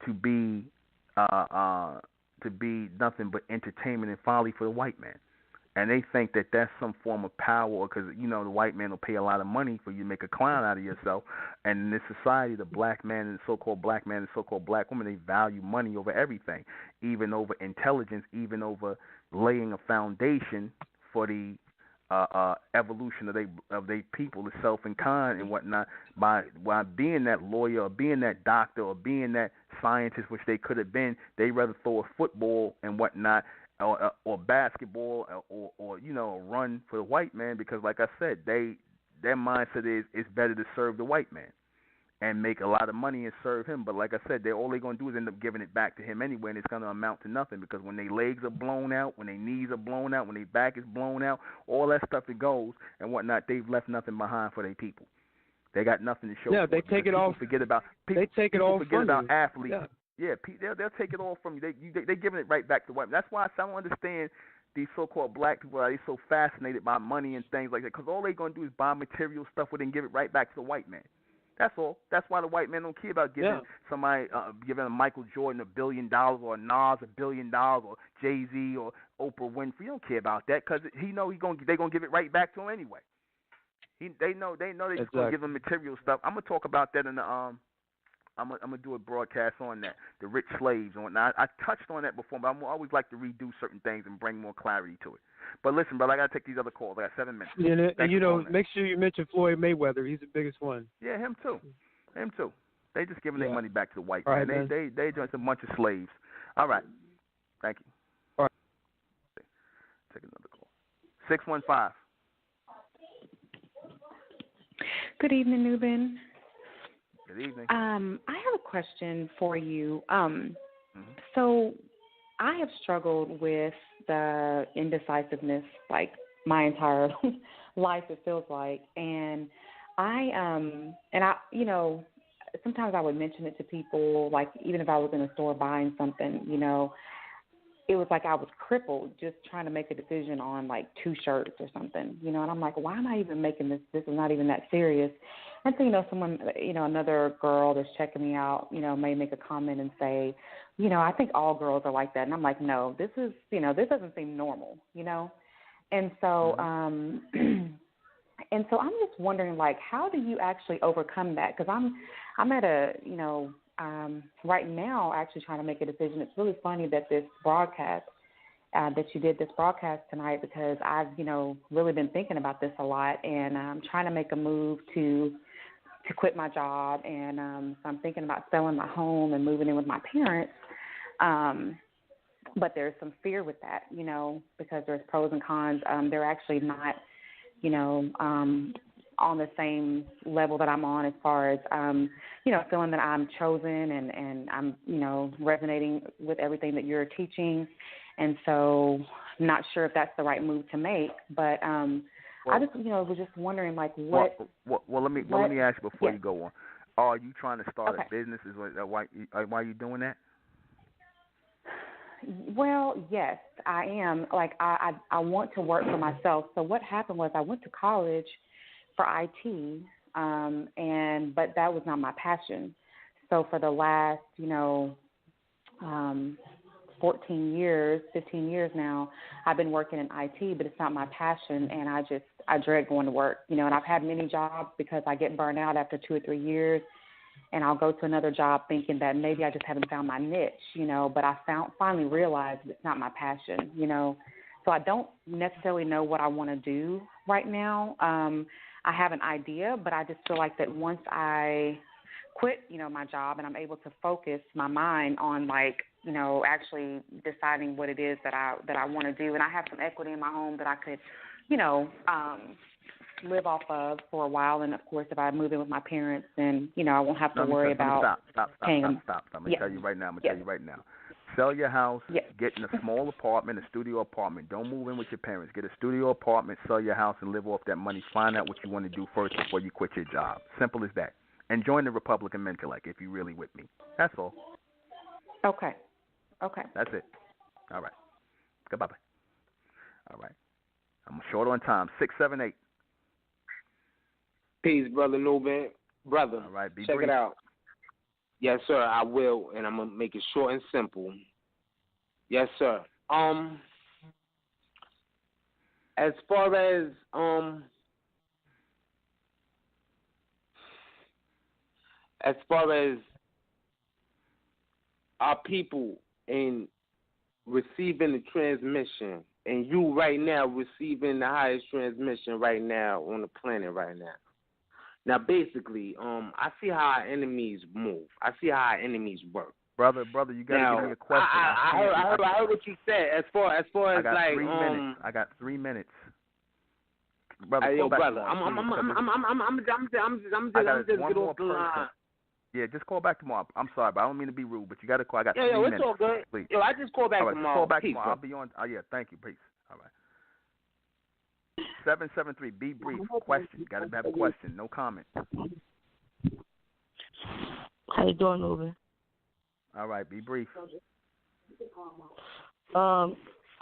to be nothing but entertainment and folly for the white man. And they think that that's some form of power, because the white man will pay a lot of money for you to make a clown out of yourself. And in this society, the black man and the so-called black man and so-called black woman, they value money over everything, even over intelligence, even over laying a foundation for the evolution of they people, the self and kind and whatnot, by being that lawyer or being that doctor or being that scientist, which they could have been. They rather throw a football and whatnot, or basketball, or a run for the white man, because like I said, their mindset is it's better to serve the white man and make a lot of money and serve him. But like I said, all they're going to do is end up giving it back to him anyway, and it's going to amount to nothing, because when their legs are blown out, when their knees are blown out, when their back is blown out, all that stuff that goes and whatnot, they've left nothing behind for their people. They got nothing to show. Yeah, for they take it all. Forget about people. They take it all forget from about you. athletes. Yeah. They'll take it all from you. They're giving it right back to white. That's why I don't understand these so-called black people. Are they so fascinated by money and things like that? Because all they're going to do is buy material stuff and then give it right back to the white man. That's all. That's why the white man don't care about giving somebody, giving a Michael Jordan $1 billion, or Nas $1 billion, or Jay-Z or Oprah Winfrey. He don't care about that, because he know they're gonna give it right back to him anyway. They know they're just gonna give him material stuff. I'm gonna talk about that in the I'm gonna do a broadcast on that, the rich slaves and whatnot. I touched on that before, but I always like to redo certain things and bring more clarity to it. But listen, brother, I gotta take these other calls. I got 7 minutes. And make sure you mention Floyd Mayweather. He's the biggest one. Yeah, him too. They just giving their money back to the white man. Right, they just a bunch of slaves. All right, thank you. All right, take another call. 615. Good evening, Nuben. Good evening. I have a question for you. So I have struggled with the indecisiveness like my entire life, it feels like, and sometimes I would mention it to people, like even if I was in a store buying something, it was like I was crippled just trying to make a decision on like 2 shirts or something, and I'm like, why am I even making this? This is not even that serious. And so, someone, another girl that's checking me out, may make a comment and say, I think all girls are like that. And I'm like, no, this is, this doesn't seem normal, And so, and so I'm just wondering, like, how do you actually overcome that? Because I'm at a, right now actually trying to make a decision. It's really funny that this broadcast, that you did this broadcast tonight, because I've, really been thinking about this a lot, and I'm trying to make a move to quit my job, and so I'm thinking about selling my home and moving in with my parents. But there's some fear with that, because there's pros and cons. They're actually not, on the same level that I'm on as far as, feeling that I'm chosen and I'm, resonating with everything that you're teaching. And so not sure if that's the right move to make, but I just, was just wondering, like, what. Well, let me ask you before you go on. Are you trying to start a business? Is why are you doing that? Well, yes, I am. Like, I want to work for myself. So what happened was I went to college for IT, but that was not my passion. So for the last, 14 years, 15 years now, I've been working in IT, but it's not my passion, and I dread going to work, and I've had many jobs because I get burned out after 2 or 3 years, and I'll go to another job thinking that maybe I just haven't found my niche, but I finally realized it's not my passion, so I don't necessarily know what I want to do right now. I have an idea, but I just feel like that once I quit, my job and I'm able to focus my mind on actually deciding what it is that I want to do, and I have some equity in my home that I could, live off of for a while. And of course, if I move in with my parents, then I won't have to worry about paying them. Stop. I'm gonna tell you right now. Sell your house, get in a small apartment, a studio apartment. Don't move in with your parents. Get a studio apartment, sell your house, and live off that money. Find out what you want to do first before you quit your job. Simple as that. And join the Republican MENTELLECT if you're really with me. That's all. Okay. That's it. All right. Goodbye. All right. I'm short on time. 678. Peace, Brother Nubin. Brother, all right, check brief. it out. Yes, sir, I will, and I'm going to make it short and simple. Yes, sir. As far as our people in receiving the transmission, and you right now receiving the highest transmission right now on the planet right now. Now, basically, I see how our enemies move. I see how our enemies work. Brother, you got to give me a question. I heard what you said. As far as I got like 3 minutes. I got 3 minutes. Brother, yo, brother, I'm just get off the line. Yeah, just call back tomorrow. I'm sorry, but I don't mean to be rude, but you got to call. I got 3 minutes. It's all good. Please. Yo, I just call back all right, tomorrow. Call back Peace, tomorrow. I'll be on. Yeah, thank you. Peace. All right. 773. Be brief. Question. Got to have a question. No comment. How you doing, Ruben? All right. Be brief. I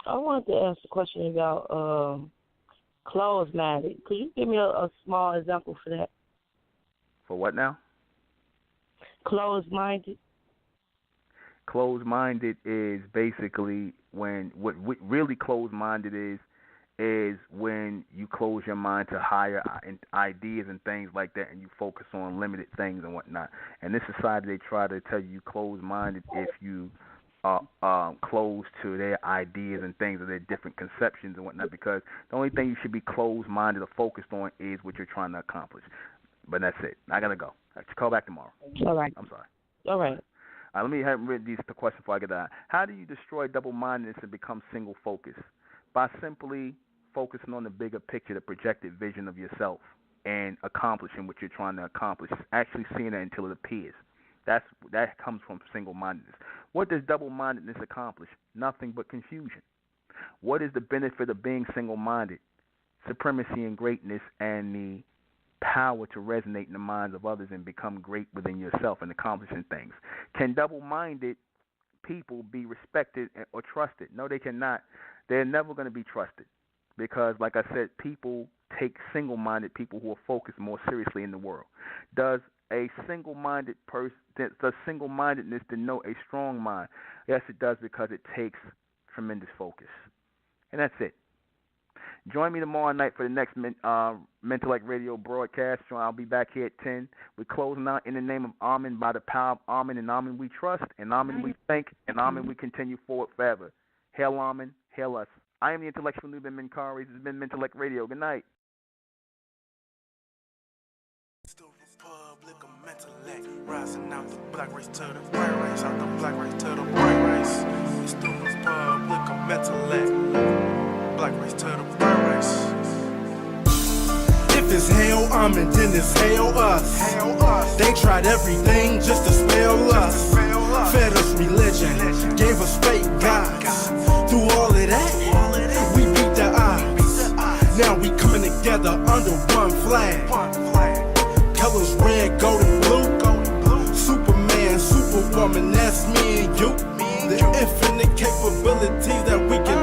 wanted to ask a question about closed-minded. Could you give me a small example for that? For what now? Closed-minded. Closed-minded is basically when what really closed-minded is when you close your mind to higher ideas and things like that, and you focus on limited things and whatnot. In this society, they try to tell you closed-minded if you are closed to their ideas and things or their different conceptions and whatnot, because the only thing you should be closed-minded or focused on is what you're trying to accomplish. But that's it. I got to go. Call back tomorrow. All right. I'm sorry. All right. Let me read these questions before I get out. How do you destroy double-mindedness and become single-focused? By simply focusing on the bigger picture, the projected vision of yourself, and accomplishing what you're trying to accomplish. Actually seeing it until it appears. That comes from single-mindedness. What does double-mindedness accomplish? Nothing but confusion. What is the benefit of being single-minded? Supremacy and greatness and the power to resonate in the minds of others and become great within yourself and accomplishing things. Can double-minded people be respected or trusted? No, they cannot. They're never going to be trusted because, like I said, people take single-minded people who are focused more seriously in the world. Does single-mindedness denote a strong mind? Yes, it does, because it takes tremendous focus. And that's it. Join me tomorrow night for the next MENTELLECT radio broadcast. I'll be back here at 10. We're closing out in the name of Amen, by the power of Amen, and Amen we trust, and Amen we think, and Amen we continue forward forever. Hail Amen, hail us. I am the intellectual Nuben Minkari. This has been MENTELLECT Radio. Good night. MENTELLECT, rising out the black race to the white race, out the black race to the white race. It's the Republic of MENTELLECT, black race to the white race. If it's hell, then it's hell us. They tried everything just to spell us. Fed us religion, gave us fake gods. Through all of that, we beat the odds. Now we coming together under one flag. Colors red, gold, and blue. Superman, Superwoman, that's me and you. The infinite capabilities that we can